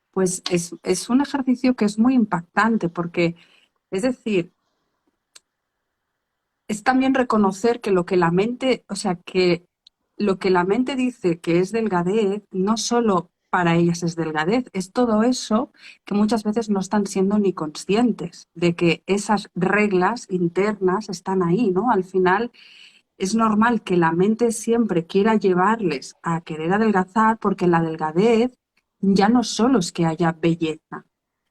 B: Pues es un ejercicio que es muy impactante porque, es decir, es también reconocer que lo que la mente, o sea, que lo que la mente dice que es delgadez, no solo para ellas es delgadez, es todo eso que muchas veces no están siendo ni conscientes de que esas reglas internas están ahí, ¿no? Al final es normal que la mente siempre quiera llevarles a querer adelgazar, porque en la delgadez ya no solo es que haya belleza,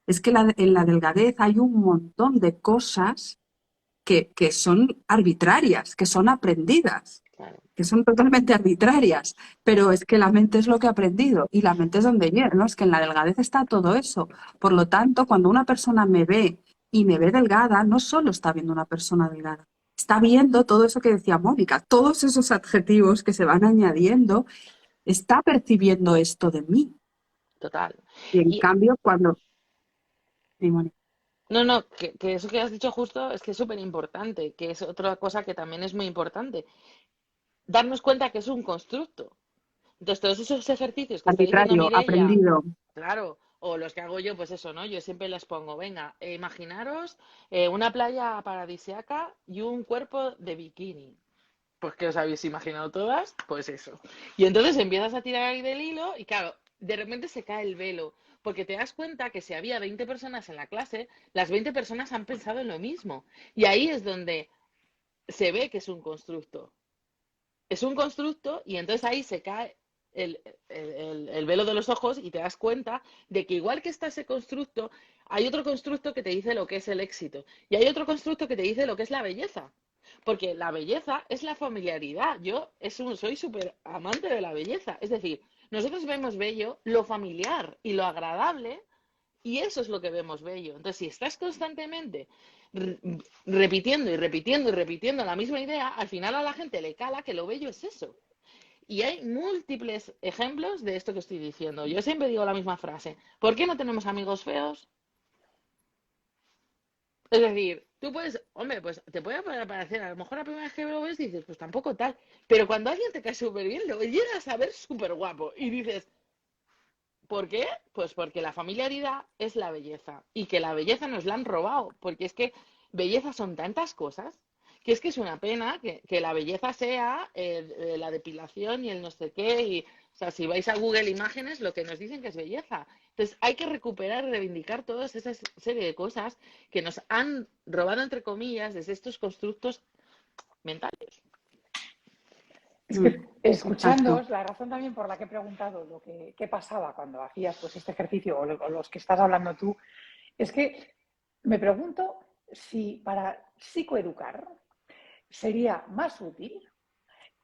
B: es que en la delgadez hay un montón de cosas que son arbitrarias, que son aprendidas,
C: Claro,
B: que son totalmente arbitrarias, pero es que la mente es lo que ha aprendido y la mente es donde viene, ¿no? Es que en la delgadez está todo eso. Por lo tanto, cuando una persona me ve y me ve delgada, no solo está viendo una persona delgada, está viendo todo eso que decía Mónica, todos esos adjetivos que se van añadiendo, está percibiendo esto de mí.
C: total.
B: Y en
C: Y
B: cambio, cuando... Sí, Mónica.
C: no, no, que eso que has dicho justo es que es súper importante, que es otra cosa que también es muy importante. Darnos cuenta que es un constructo. Entonces, todos esos ejercicios que está diciendo
B: Arbitrario,
C: Mireia,
B: aprendido.
C: claro, o los que hago yo, pues eso, ¿no? Yo siempre les pongo, venga, imaginaros una playa paradisiaca y un cuerpo de bikini. Pues que os habéis imaginado todas, pues eso. Y entonces empiezas a tirar ahí del hilo y claro, de repente se cae el velo, porque te das cuenta que si había 20 personas en la clase, las 20 personas han pensado en lo mismo. Y ahí es donde se ve que es un constructo. Es un constructo y entonces ahí se cae el velo de los ojos y te das cuenta de que igual que está ese constructo, hay otro constructo que te dice lo que es el éxito y hay otro constructo que te dice lo que es la belleza. Porque la belleza es la familiaridad. Soy súper amante de la belleza. Es decir, nosotros vemos bello lo familiar y lo agradable y eso es lo que vemos bello. Entonces, si estás constantemente repitiendo y repitiendo y repitiendo la misma idea, al final a la gente le cala que lo bello es eso. Y hay múltiples ejemplos de esto que estoy diciendo. Yo siempre digo la misma frase. ¿Por qué no tenemos amigos feos? Es decir, tú puedes, hombre, pues te puede parecer, a lo mejor la primera vez que lo ves dices, pues tampoco tal. Pero cuando alguien te cae súper bien, lo llegas a ver súper guapo y dices, ¿por qué? Pues porque la familiaridad es la belleza y que la belleza nos la han robado, porque es que belleza son tantas cosas que es una pena que la belleza sea la depilación y el no sé qué. Y, o sea, si vais a Google Imágenes, lo que nos dicen que es belleza. Entonces, hay que recuperar y reivindicar toda esa serie de cosas que nos han robado, entre comillas, desde estos constructos mentales.
A: Es que
B: Exacto.
A: escuchándoos, la razón también por la que he preguntado lo que qué pasaba cuando hacías pues este ejercicio o los que estás hablando tú, es que me pregunto si para psicoeducar sería más útil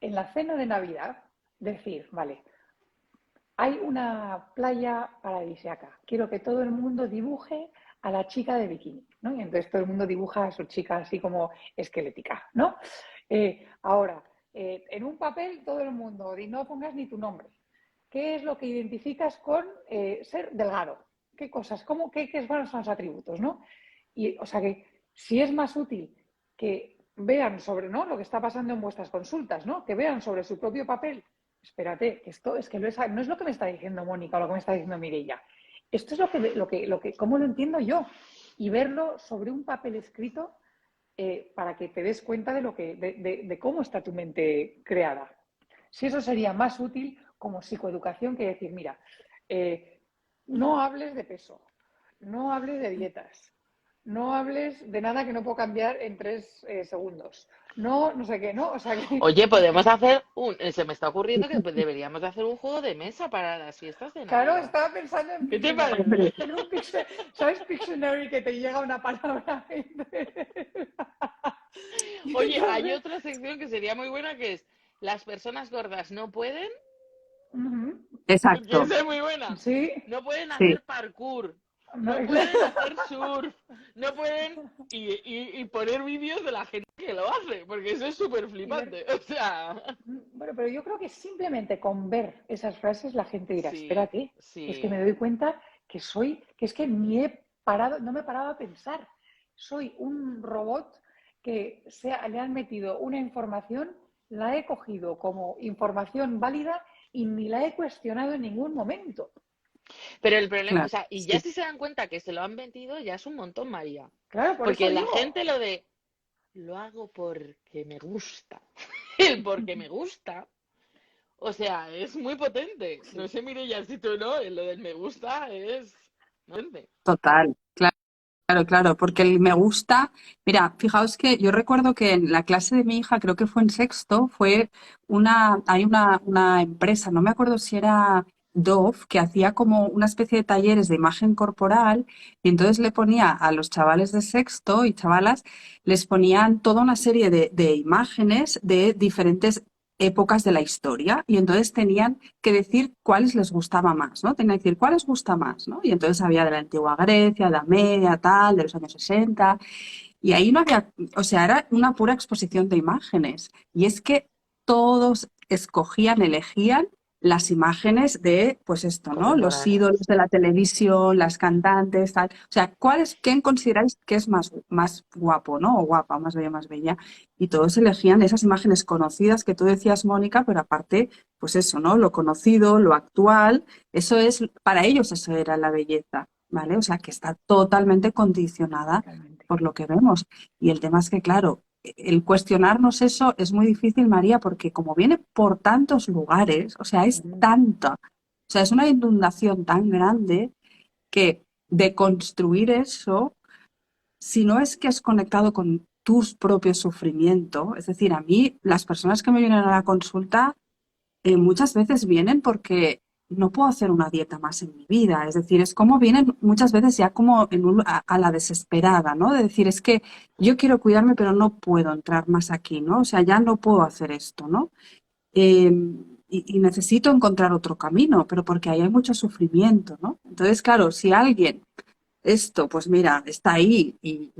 A: en la cena de Navidad decir, vale, hay una playa paradisíaca, quiero que todo el mundo dibuje a la chica de bikini, ¿no? Y entonces todo el mundo dibuja a su chica así como esquelética, ¿no? Ahora, en un papel todo el mundo, y no pongas ni tu nombre. ¿Qué es lo que identificas con ser delgado? ¿Qué cosas? ¿Qué son los atributos, no? Y, o sea que si es más útil que vean sobre, ¿no?, lo que está pasando en vuestras consultas, ¿no? Que vean sobre su propio papel. Espérate, que esto es que no es lo que me está diciendo Mónica o lo que me está diciendo Mireia. Esto es cómo lo entiendo yo. Y verlo sobre un papel escrito para que te des cuenta de cómo está tu mente creada. Si eso sería más útil como psicoeducación que decir, mira, no hables de peso, no hables de dietas, no hables de nada que no puedo cambiar en 3 segundos. No, no sé qué, ¿no? O sea que,
C: Oye, podemos hacer se me está ocurriendo que deberíamos de hacer un juego de mesa para las fiestas de
A: claro,
C: Navidad.
A: estaba pensando
C: ¿Qué te
B: Hombre,
C: parece?
A: en un ¿sabes? Pictionary que te llega una palabra. Y
C: Oye, hay
A: entonces,
C: otra sección que sería muy buena que es las personas gordas no pueden, que
B: exacto.
C: esa es muy buena,
A: sí,
C: no pueden
B: Sí,
C: hacer parkour,
A: no,
C: no pueden hacer surf, no pueden y poner vídeos de la gente que lo hace, porque eso es súper
A: y ver.
C: flipante. O sea,
A: Bueno, pero yo creo que simplemente con ver esas frases la gente dirá,
C: sí,
A: espérate, es que me
C: sí.
A: doy cuenta que es que no me he parado a pensar. Soy un robot que le han metido una información, la he cogido como información válida y ni la he cuestionado en ningún momento.
C: Pero el problema, o
B: claro.
C: sea, y ya
B: Sí.
C: si se dan cuenta que se lo han metido, ya es un montón, María.
A: Claro, por eso
C: Porque la
A: digo.
C: gente lo de lo hago porque me gusta. El porque me gusta, o sea, es muy potente. No
A: Sí.
C: sé, Mireia, si tú no, lo del me gusta es potente.
B: Total, claro. Claro, claro, porque el me gusta, mira, fijaos que yo recuerdo que en la clase de mi hija, creo que fue en sexto, hay una empresa, no me acuerdo si era Dove, que hacía como una especie de talleres de imagen corporal y entonces le ponía a los chavales de sexto y chavalas, les ponían toda una serie de imágenes de diferentes épocas de la historia y entonces tenían que decir cuáles les gustaba más, ¿no? Tenían que decir cuál les gusta más, ¿no? Y entonces había de la antigua Grecia, de la media, tal, de los años 60, y ahí no había, o sea, era una pura exposición de imágenes. Y es que todos escogían, elegían las imágenes de, pues esto, ¿no? Los ídolos
C: Contemporáneas.
B: de la televisión, las cantantes, tal. O sea, ¿quién consideráis que es más guapo, ¿no? O guapa, más bella? Y todos elegían esas imágenes conocidas que tú decías, Mónica, pero aparte, pues eso, ¿no? Lo conocido, lo actual, eso es, para ellos eso era la belleza, ¿vale? O sea, que está totalmente condicionada
A: Totalmente.
B: por lo que vemos. Y el tema es que, claro, el cuestionarnos eso es muy difícil, María, porque como viene por tantos lugares, o sea, es
A: Ujú.
B: tanta, o sea, es una inundación tan grande que de construir eso, si no es que has conectado con tus propios sufrimientos, es decir, a mí, las personas que me vienen a la consulta, muchas veces vienen porque no puedo hacer una dieta más en mi vida. Es decir, es como vienen muchas veces ya como a la desesperada, ¿no? De decir, es que yo quiero cuidarme, pero no puedo entrar más aquí, ¿no? O sea, ya no puedo hacer esto, ¿no? Eh, y necesito encontrar otro camino, pero porque ahí hay mucho sufrimiento, ¿no? Entonces, claro, si alguien esto, pues mira, está ahí y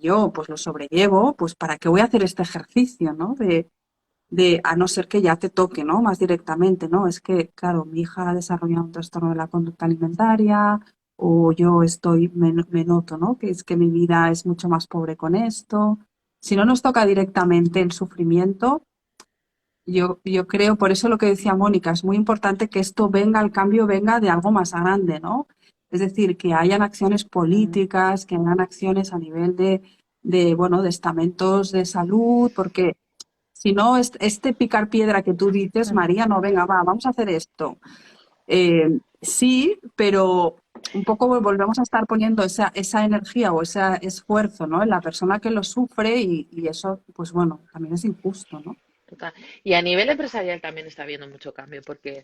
B: yo pues lo sobrellevo, pues ¿para qué voy a hacer este ejercicio, ¿no? A no ser que ya te toque, ¿no? Más directamente, ¿no? Es que, claro, mi hija ha desarrollado un trastorno de la conducta alimentaria o yo me noto, ¿no? Que es que mi vida es mucho más pobre con esto. Si no nos toca directamente el sufrimiento, yo creo, por eso lo que decía Mónica, es muy importante que esto venga, el cambio venga de algo más grande, ¿no? Es decir, que hayan acciones
A: Ujú.
B: políticas, que hayan acciones a nivel bueno, de estamentos de salud, porque si no, este picar piedra que tú dices,
A: Ujú.
B: María, no, venga, vamos a hacer esto. Sí, pero un poco volvemos a estar poniendo esa energía o ese esfuerzo, ¿no? En la persona que lo sufre y eso, pues bueno, también es injusto, ¿no?
C: Total. Y a nivel empresarial también está habiendo mucho cambio, porque,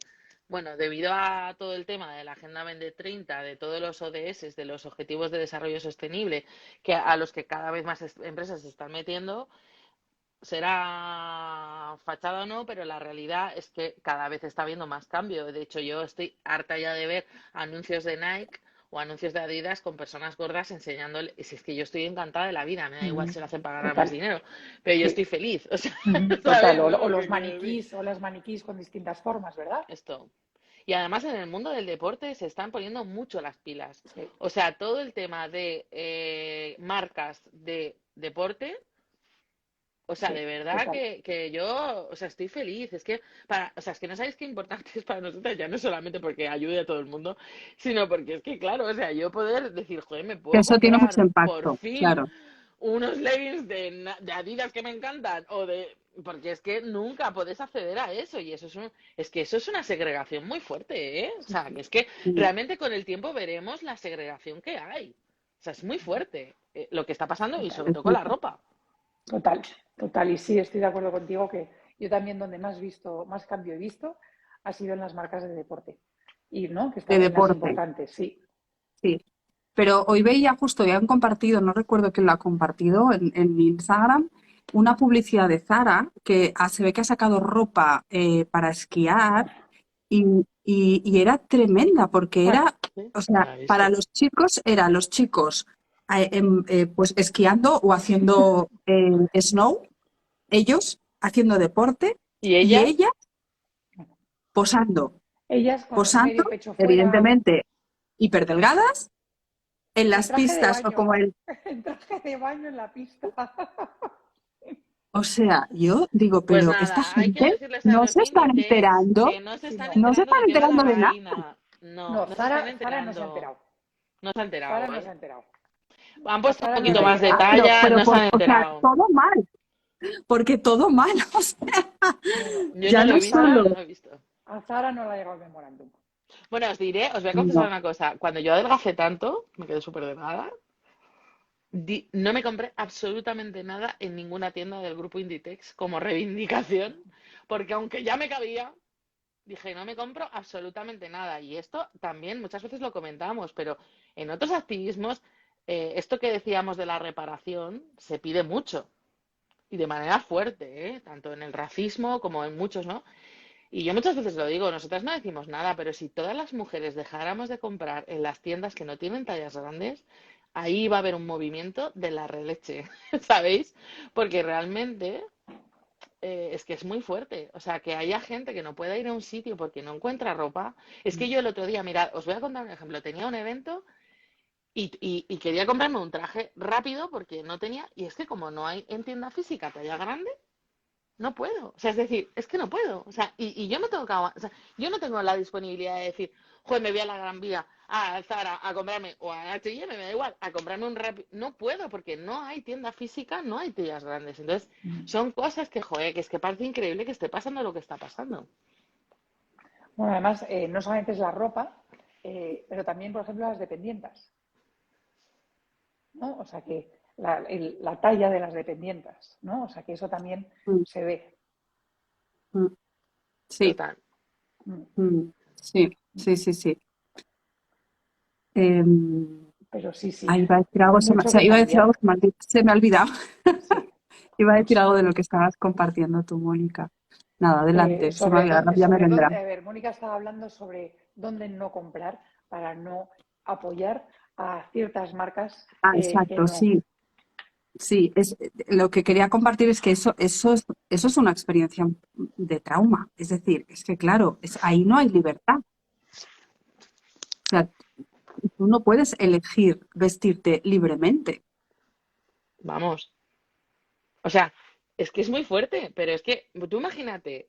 C: bueno, debido a todo el tema de la Agenda 2030, de todos los ODS, de los Objetivos de Desarrollo Sostenible, que a los que cada vez más empresas se están metiendo, será fachada o no, pero la realidad es que cada vez está habiendo más cambio. De hecho, yo estoy harta ya de ver anuncios de Nike o anuncios de Adidas con personas gordas enseñándole. Y si es que yo estoy encantada de la vida, me da igual
A: Ujú.
C: si lo hacen para ganar más
A: Total.
C: dinero, pero yo estoy
A: Sí.
C: feliz. O sea,
A: Ujú. Total.
C: ¿sabéis,
A: O,
C: no?
A: o
C: Lo
A: los
C: que quiero decir.
A: maniquís o las maniquís con distintas formas, ¿verdad?
C: Esto. Y además en el mundo del deporte se están poniendo mucho las pilas.
A: Sí.
C: O sea, todo el tema de marcas de deporte, o sea, de
A: Sí.
C: verdad
A: Total.
C: que yo, o sea, estoy feliz. Es que o sea, es que no sabéis qué importante es para nosotros, ya no solamente porque ayude a todo el mundo, sino porque es que, claro, o sea, yo poder decir, joder, me
B: Que
C: puedo
B: eso tiene mucho
C: comprar por
B: impacto,
C: fin
B: claro.
C: unos leggings de Adidas que me encantan, porque es que nunca podés acceder a eso, y eso es que eso es una segregación muy fuerte, ¿eh? O
A: Sí,
C: sea, que
A: sí.
C: es que
B: Mm.
C: realmente con el tiempo veremos la segregación que hay. O sea, es muy fuerte lo que está pasando y
A: Total.
C: sobre todo con la ropa.
A: Total. Total. Y sí, estoy de acuerdo contigo que yo también donde más cambio he visto ha sido en las marcas de deporte. Y no, que
B: De
A: están en las
B: deporte,
A: importantes, sí.
B: sí. Pero hoy veía justo, ya han compartido, no recuerdo quién lo ha compartido en mi Instagram, una publicidad de Zara que se ve que ha sacado ropa para esquiar y era tremenda porque
C: Ah,
B: era,
C: sí,
B: o
C: no
B: sea,
C: la he
B: para
C: visto.
B: los chicos eran los chicos pues esquiando o haciendo snow, ellos haciendo deporte
C: ¿Y
B: y
C: ellas?
B: ella posando,
A: Ellas con
B: posando,
A: medio pecho fuera,
B: evidentemente hiperdelgadas en
A: en
B: las
A: traje de
B: pistas o
A: baño,
B: como el.
A: en traje de baño en la pista.
B: O sea, yo digo,
C: Pues
B: pero esta
C: nada, hay que
B: gente
C: decirles a
B: no
C: los
B: se están
C: límites
B: enterando,
C: que no se
A: Sí,
C: están
A: no.
B: no se
C: enterando
B: están
C: de qué va la
B: enterando de nada.
C: vaina. No,
A: No,
C: no se están
A: Zara no se ha
C: enterando.
A: enterado.
C: No se han enterado,
A: Zara no se
C: ¿eh?
A: ha enterado.
C: Han
A: A
C: puesto un
A: Zara no
B: Y
A: le
C: poquito
A: ha
C: más de
A: llegado.
B: verdad, pero,
C: talla,
B: pero
C: no se han
B: o sea,
C: enterado.
B: todo mal, porque todo mal, o sea,
A: No, no.
C: Yo no
B: ya
C: lo
B: no
C: he visto,
A: Zara,
C: no
B: solo.
C: lo he visto.
A: a Zara no le ha llegado el memorándum.
C: Bueno, os diré, os voy a confesar
B: No,
C: una cosa. Cuando yo adelgacé tanto, me quedé súper delgada. no me compré absolutamente nada en ninguna tienda del grupo Inditex como reivindicación, porque aunque ya me cabía, dije, no me compro absolutamente nada. Y esto también muchas veces lo comentamos, pero en otros activismos, esto que decíamos de la reparación se pide mucho y de manera fuerte, ¿eh? Tanto en el racismo como en muchos, ¿no? Y yo muchas veces lo digo, nosotras no decimos nada, pero si todas las mujeres dejáramos de comprar en las tiendas que no tienen tallas grandes, ahí va a haber un movimiento de la releche, ¿sabéis? Porque realmente es que es muy fuerte. O sea, que haya gente que no pueda ir a un sitio porque no encuentra ropa. Es que yo el otro día, mirad, os voy a contar un ejemplo. Tenía un evento y quería comprarme un traje rápido porque no tenía, y es que como no hay en tienda física talla grande, no puedo. O sea, es decir, es que no puedo. O sea, y yo me tengo que o sea, yo no tengo la disponibilidad de decir, joder, me voy a la Gran Vía, a Zara, a comprarme, o a H&M, me da igual, a comprarme un rap. No puedo, porque no hay tienda física, no hay tallas grandes. Entonces, son cosas que, joder, que es que parece increíble que esté pasando lo que está pasando.
A: Bueno, además, no solamente es la ropa, pero también, por ejemplo, las dependientas, ¿no? O sea, que la talla de las dependientas, ¿no? O sea, que eso también
B: Mm,
A: se ve.
B: mm. Sí,
C: Total.
A: Mm.
B: sí, sí, sí, sí.
A: Pero sí, sí,
B: Iba a decir algo, o
A: mucho
B: sea,
A: que
B: iba a decir algo
A: cambiar.
B: que se me ha olvidado.
A: Sí,
B: Iba a decir
A: mucho.
B: algo de lo que estabas compartiendo tú, Mónica. Nada, adelante, se me ha olvidado, ahora ya me
A: Sobre
B: vendrá.
A: dónde, a ver, Mónica estaba hablando sobre dónde no comprar para no apoyar a ciertas marcas
B: Ah,
A: que
B: exacto,
A: no.
B: sí. Sí, lo que quería compartir es que eso es una experiencia de trauma. Es decir, es que claro, ahí no hay libertad. O sea, tú no puedes elegir vestirte libremente.
C: Vamos. O sea, es que es muy fuerte, pero es que tú imagínate,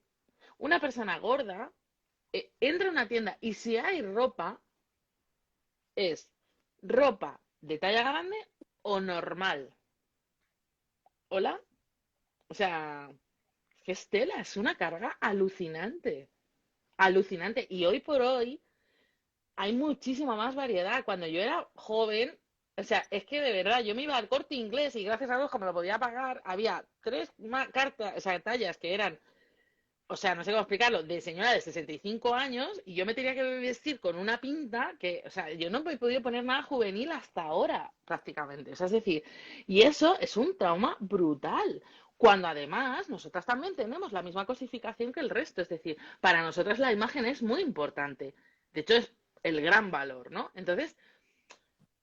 C: una persona gorda entra a una tienda y si hay ropa, es ropa de talla grande o normal. ¿Hola? O sea, que es tela, es una carga alucinante. Alucinante. Y hoy por hoy hay muchísima más variedad. Cuando yo era joven, o sea, es que de verdad, yo me iba al Corte Inglés y gracias a Dios, como lo podía pagar, había tres cartas, o sea, tallas que eran, o sea, no sé cómo explicarlo, de señora de 65 años y yo me tenía que vestir con una pinta que, o sea, yo no me he podido poner nada juvenil hasta ahora, prácticamente. O sea, es decir, y eso es un trauma brutal. Cuando además nosotras también tenemos la misma cosificación que el resto, es decir, para nosotras la imagen es muy importante. De hecho, es el gran valor, ¿no? Entonces,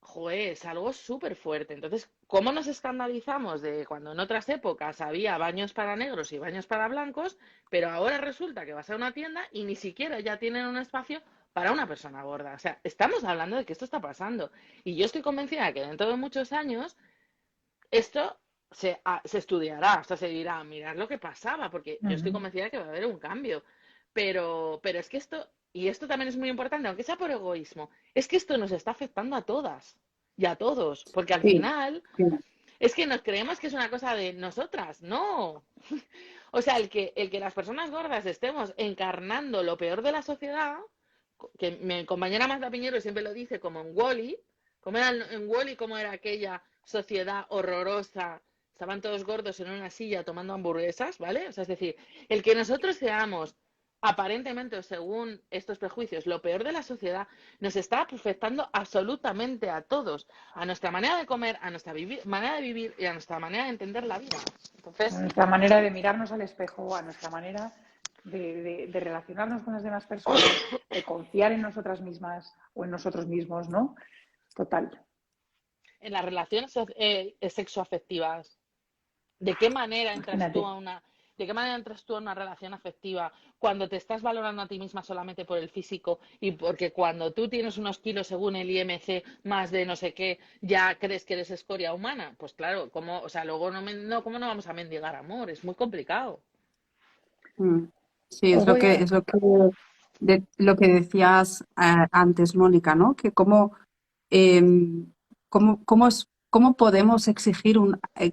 C: joder, es algo súper fuerte. Entonces, ¿cómo nos escandalizamos de cuando en otras épocas había baños para negros y baños para blancos, pero ahora resulta que vas a una tienda y ni siquiera ya tienen un espacio para una persona gorda? O sea, estamos hablando de que esto está pasando. Y yo estoy convencida de que dentro de muchos años esto se estudiará, o sea, se dirá, mirad lo que pasaba, porque yo estoy
A: Ujú.
C: convencida de que va a haber un cambio. Pero es que esto, y esto también es muy importante, aunque sea por egoísmo, es que esto nos está afectando a todas y a todos, porque al
B: Sí,
C: final
B: sí,
C: es que nos creemos que es una cosa de nosotras, no. O sea, el que las personas gordas estemos encarnando lo peor de la sociedad, que mi compañera Magda Piñero siempre lo dice como en Wall-E, como era en Wall-E, como era aquella sociedad horrorosa, estaban todos gordos en una silla tomando hamburguesas, ¿vale? O sea, es decir, el que nosotros seamos aparentemente o según estos prejuicios lo peor de la sociedad nos está afectando absolutamente a todos, a nuestra manera de comer, a nuestra manera de vivir y a nuestra manera de entender la vida.
A: A
C: Entonces,
A: nuestra manera de mirarnos al espejo, a nuestra manera de relacionarnos con las demás personas, de confiar en nosotras mismas o en nosotros mismos, ¿no? Total.
C: en las relaciones sexoafectivas, ¿de qué manera entras tú
A: Imagínate.
C: a una, de qué manera entras tú a una relación afectiva cuando te estás valorando a ti misma solamente por el físico y porque cuando tú tienes unos kilos según el IMC más de no sé qué, ya crees que eres escoria humana? Pues claro, ¿cómo, o sea, luego ¿cómo no vamos a mendigar amor? Es muy complicado.
B: mm. Sí,
A: Os voy a...
B: lo que decías antes, Mónica, ¿no? Que em, cómo podemos exigir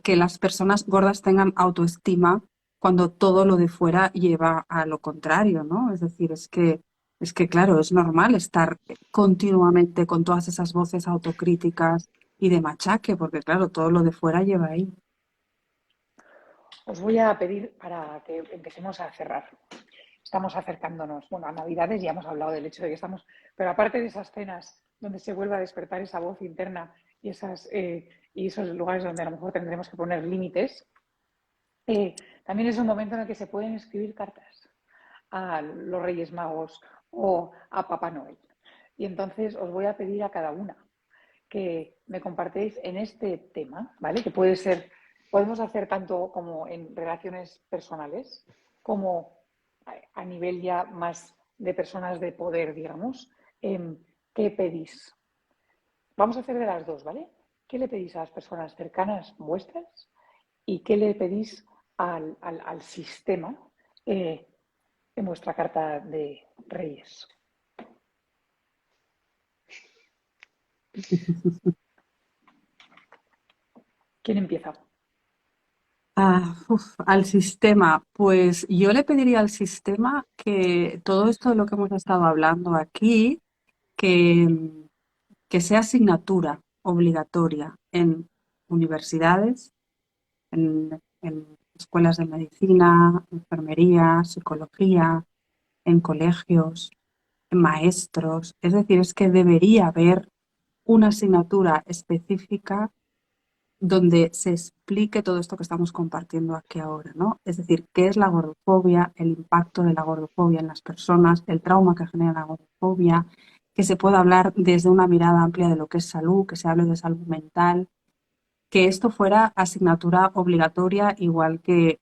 B: que las personas gordas tengan autoestima cuando todo lo de fuera lleva a lo contrario, ¿no? Es decir, es que claro, es normal estar continuamente con todas esas voces autocríticas. y de machaque, porque claro, todo lo de fuera lleva ahí.
A: Os voy a pedir para que empecemos a cerrar. Estamos acercándonos, bueno, a Navidades ya hemos hablado del hecho de que estamos, pero aparte de esas cenas donde se vuelve a despertar esa voz interna y esos lugares donde a lo mejor tendremos que poner límites, también es un momento en el que se pueden escribir cartas a los Reyes Magos o a Papá Noel. Y entonces os voy a pedir a cada una que me compartéis en este tema, ¿vale? Que puede ser, podemos hacer tanto como en relaciones personales, como a nivel ya más de personas de poder, digamos. ¿Qué pedís? Vamos a hacer de las dos, ¿vale? ¿Qué le pedís a las personas cercanas vuestras y qué le pedís al sistema eh, en vuestra carta de Reyes? ¿Quién empieza?
B: Al sistema, pues yo le pediría al sistema que todo esto de lo que hemos estado hablando aquí, que, que sea asignatura obligatoria en universidades, en escuelas de medicina, enfermería, psicología, en colegios, en maestros. Es decir, es que debería haber una asignatura específica donde se explique todo esto que estamos compartiendo aquí ahora, ¿no? Es decir, qué es la gordofobia, el impacto de la gordofobia en las personas, el trauma que genera la gordofobia, que se pueda hablar desde una mirada amplia de lo que es salud, que se hable de salud mental, que esto fuera asignatura obligatoria, igual que,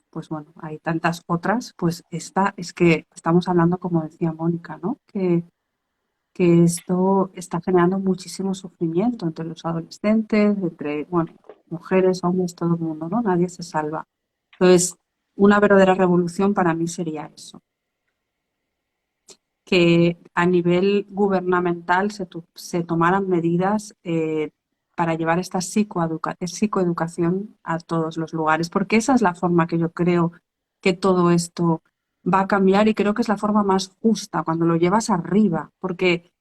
B: pues bueno, hay tantas otras, pues esta es que estamos hablando, como decía Mónica, ¿no? Que esto está generando muchísimo sufrimiento entre los adolescentes, entre, bueno, mujeres, hombres, todo el mundo, ¿no? Nadie se salva. Entonces, una verdadera revolución para mí sería eso, que a nivel gubernamental se tomaran medidas para llevar esta psicoeducación a todos los lugares, porque esa es la forma que yo creo que todo esto va a cambiar y creo que es la forma más justa cuando lo llevas arriba, porque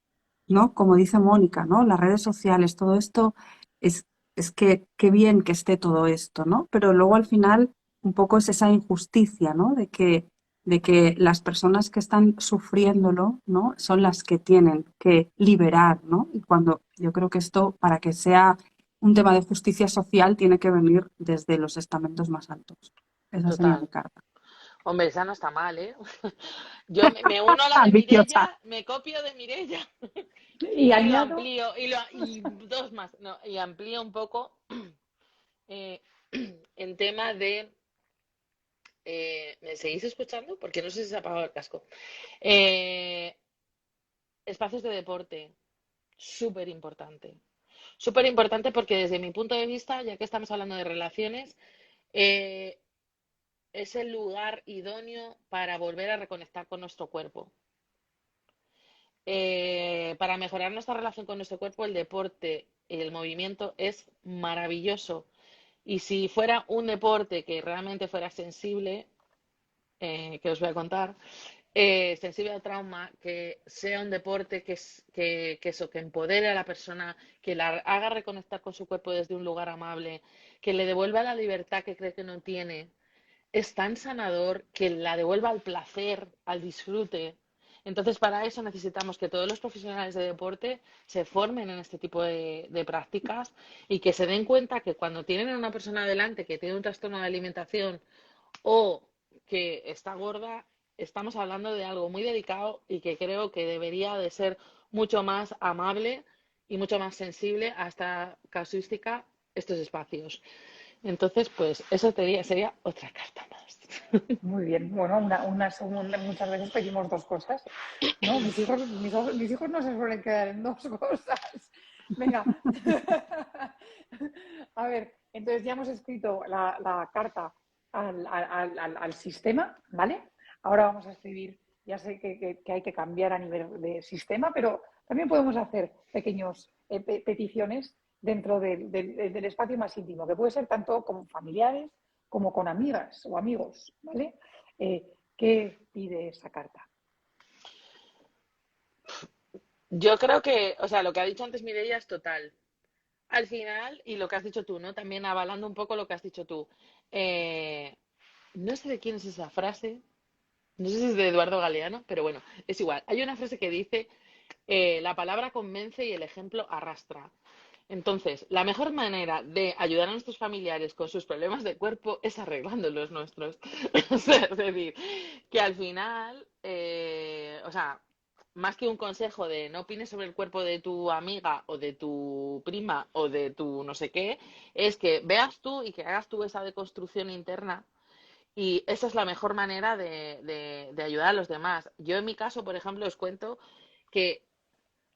B: ¿no? Como dice Mónica, ¿no? Las redes sociales, todo esto es, es que qué bien que esté todo esto, ¿no? Pero luego al final un poco es esa injusticia, ¿no? De que las personas que están sufriéndolo, ¿no? Son las que tienen que liberar, ¿no? Y cuando yo creo que esto, para que sea un tema de justicia social, tiene que venir desde los estamentos más altos. Esa sería mi
C: Total.
B: carta.
C: Hombre, esa no está mal, ¿eh? Yo me uno a la de
B: Ambiciosa.
C: Mirella, me copio de Mirella
A: Y
C: y lo
A: añado,
C: amplío, y dos más, no, y amplío un poco eh, el tema de... ¿me seguís escuchando? Porque no sé si se ha apagado el casco. Eh, espacios de deporte, súper importante. Súper importante porque desde mi punto de vista, ya que estamos hablando de relaciones, eh, es el lugar idóneo para volver a reconectar con nuestro cuerpo. Para mejorar nuestra relación con nuestro cuerpo, el deporte y el movimiento es maravilloso. Y si fuera un deporte que realmente fuera sensible, que os voy a contar, sensible al trauma, que sea un deporte que empodere a la persona, que la haga reconectar con su cuerpo desde un lugar amable, que le devuelva la libertad que cree que no tiene, es tan sanador que la devuelva al placer, al disfrute. Entonces, para eso necesitamos que todos los profesionales de deporte se formen en este tipo de prácticas y que se den cuenta que cuando tienen a una persona delante que tiene un trastorno de alimentación o que está gorda, estamos hablando de algo muy delicado y que creo que debería de ser mucho más amable y mucho más sensible a esta casuística, estos espacios. Entonces, pues eso sería otra carta más.
A: muy bien, bueno, una segunda, muchas veces pedimos dos cosas, ¿no? Mis hijos no se suelen quedar en dos cosas. Venga. A ver, entonces ya hemos escrito la carta al sistema, ¿vale? Ahora vamos a escribir, ya sé que hay que cambiar a nivel de sistema, pero también podemos hacer pequeños peticiones dentro del espacio más íntimo, que puede ser tanto con familiares como con amigas o amigos, ¿vale? ¿Qué pide esa carta?
C: Yo creo que, o sea, lo que ha dicho antes Mireia es total. al final, y lo que has dicho tú, ¿no? También avalando un poco lo que has dicho tú. eh, no sé de quién es esa frase, no sé si es de Eduardo Galeano, pero bueno, es igual. Hay una frase que dice, la palabra convence y el ejemplo arrastra. Entonces, la mejor manera de ayudar a nuestros familiares con sus problemas de cuerpo es arreglando los nuestros. O sea, es decir, que al final, o sea, más que un consejo de no opines sobre el cuerpo de tu amiga o de tu prima o de tu no sé qué, es que veas tú y que hagas tú esa deconstrucción interna y esa es la mejor manera de ayudar a los demás. Yo en mi caso, por ejemplo, os cuento que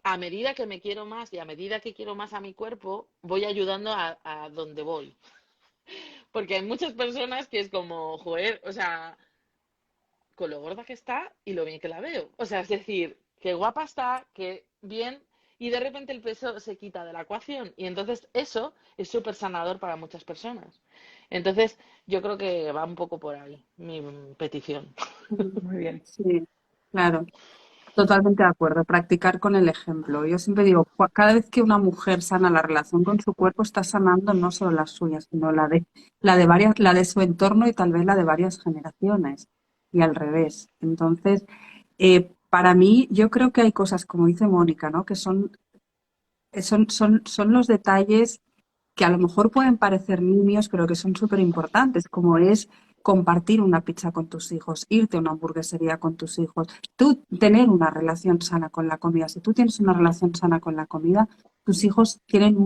C: a medida que me quiero más y a medida que quiero más a mi cuerpo, voy ayudando a donde voy. Porque hay muchas personas que es como, joder, o sea, con lo gorda que está y lo bien que la veo. O sea, es decir, qué guapa está, qué bien, y de repente el peso se quita de la ecuación. Y entonces eso es súper sanador para muchas personas. Entonces, yo creo que va un poco por ahí mi petición.
A: Muy bien.
B: Sí, claro. Totalmente de acuerdo, practicar con el ejemplo. Yo siempre digo, cada vez que una mujer sana la relación con su cuerpo, está sanando no solo las suyas, sino la de varias, la de su entorno y tal vez la de varias generaciones, y al revés. Entonces, para mí, yo creo que hay cosas, como dice Mónica, ¿no? Que son los detalles que a lo mejor pueden parecer nimios, pero que son súper importantes, como es compartir una pizza con tus hijos, irte a una hamburguesería con tus hijos, tú tener una relación sana con la comida. Si tú tienes una relación sana con la comida, tus hijos tienen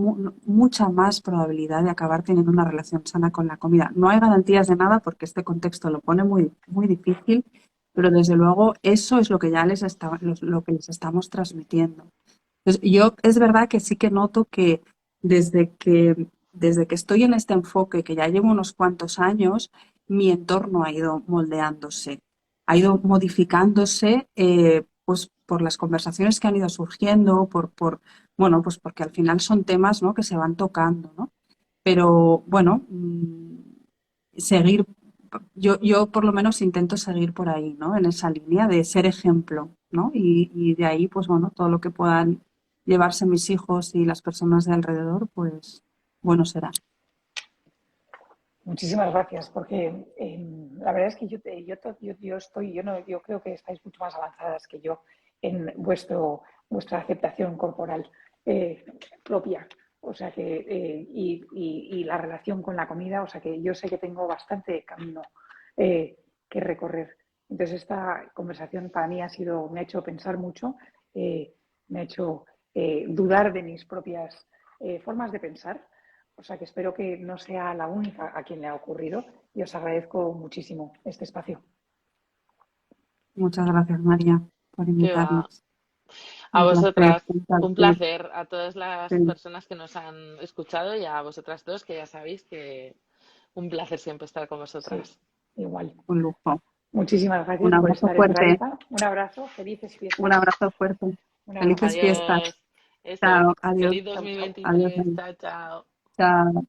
B: mucha más probabilidad de acabar teniendo una relación sana con la comida. No hay garantías de nada porque este contexto lo pone muy, muy difícil, pero desde luego eso es lo que ya lo que les estamos transmitiendo. Entonces, yo es verdad que sí que noto que desde que estoy en este enfoque, que ya llevo unos cuantos años, mi entorno ha ido moldeándose, ha ido modificándose, pues por las conversaciones que han ido surgiendo, bueno, pues porque al final son temas, ¿no? Que se van tocando, ¿no? Pero bueno, seguir, yo por lo menos intento seguir por ahí, ¿no? En esa línea de ser ejemplo, ¿no? Y de ahí, pues bueno, todo lo que puedan llevarse mis hijos y las personas de alrededor, pues bueno será.
A: Muchísimas gracias, porque la verdad es que yo creo que estáis mucho más avanzadas que yo en vuestra aceptación corporal eh, propia, o sea que y la relación con la comida, o sea que yo sé que tengo bastante camino que recorrer. Entonces esta conversación para mí me ha hecho pensar mucho, me ha hecho dudar de mis propias formas de pensar. O sea que espero que no sea la única a quien le ha ocurrido y os agradezco muchísimo este espacio.
B: Muchas gracias, María, por
C: Que va.
B: invitarnos.
C: A
B: Un placer
C: vosotras, un
B: compartir.
C: placer. A todas las
B: Sí,
C: personas que nos han escuchado y a vosotras dos, que ya sabéis que un placer siempre estar con
A: Sí,
C: vosotras.
A: igual.
B: un lujo.
A: Muchísimas
B: Un
A: gracias por
B: abrazo
A: estar en
B: fuerte,
A: Raiza. Un abrazo, felices
B: un
A: fiestas.
B: abrazo fuerte.
A: Un
B: Felices
A: abrazo.
B: fiestas.
C: Adiós. Eso.
B: Chao, adiós,
C: Feliz
A: Chao, chao.
B: adiós,
C: 2023. Chao, chao.
B: chao.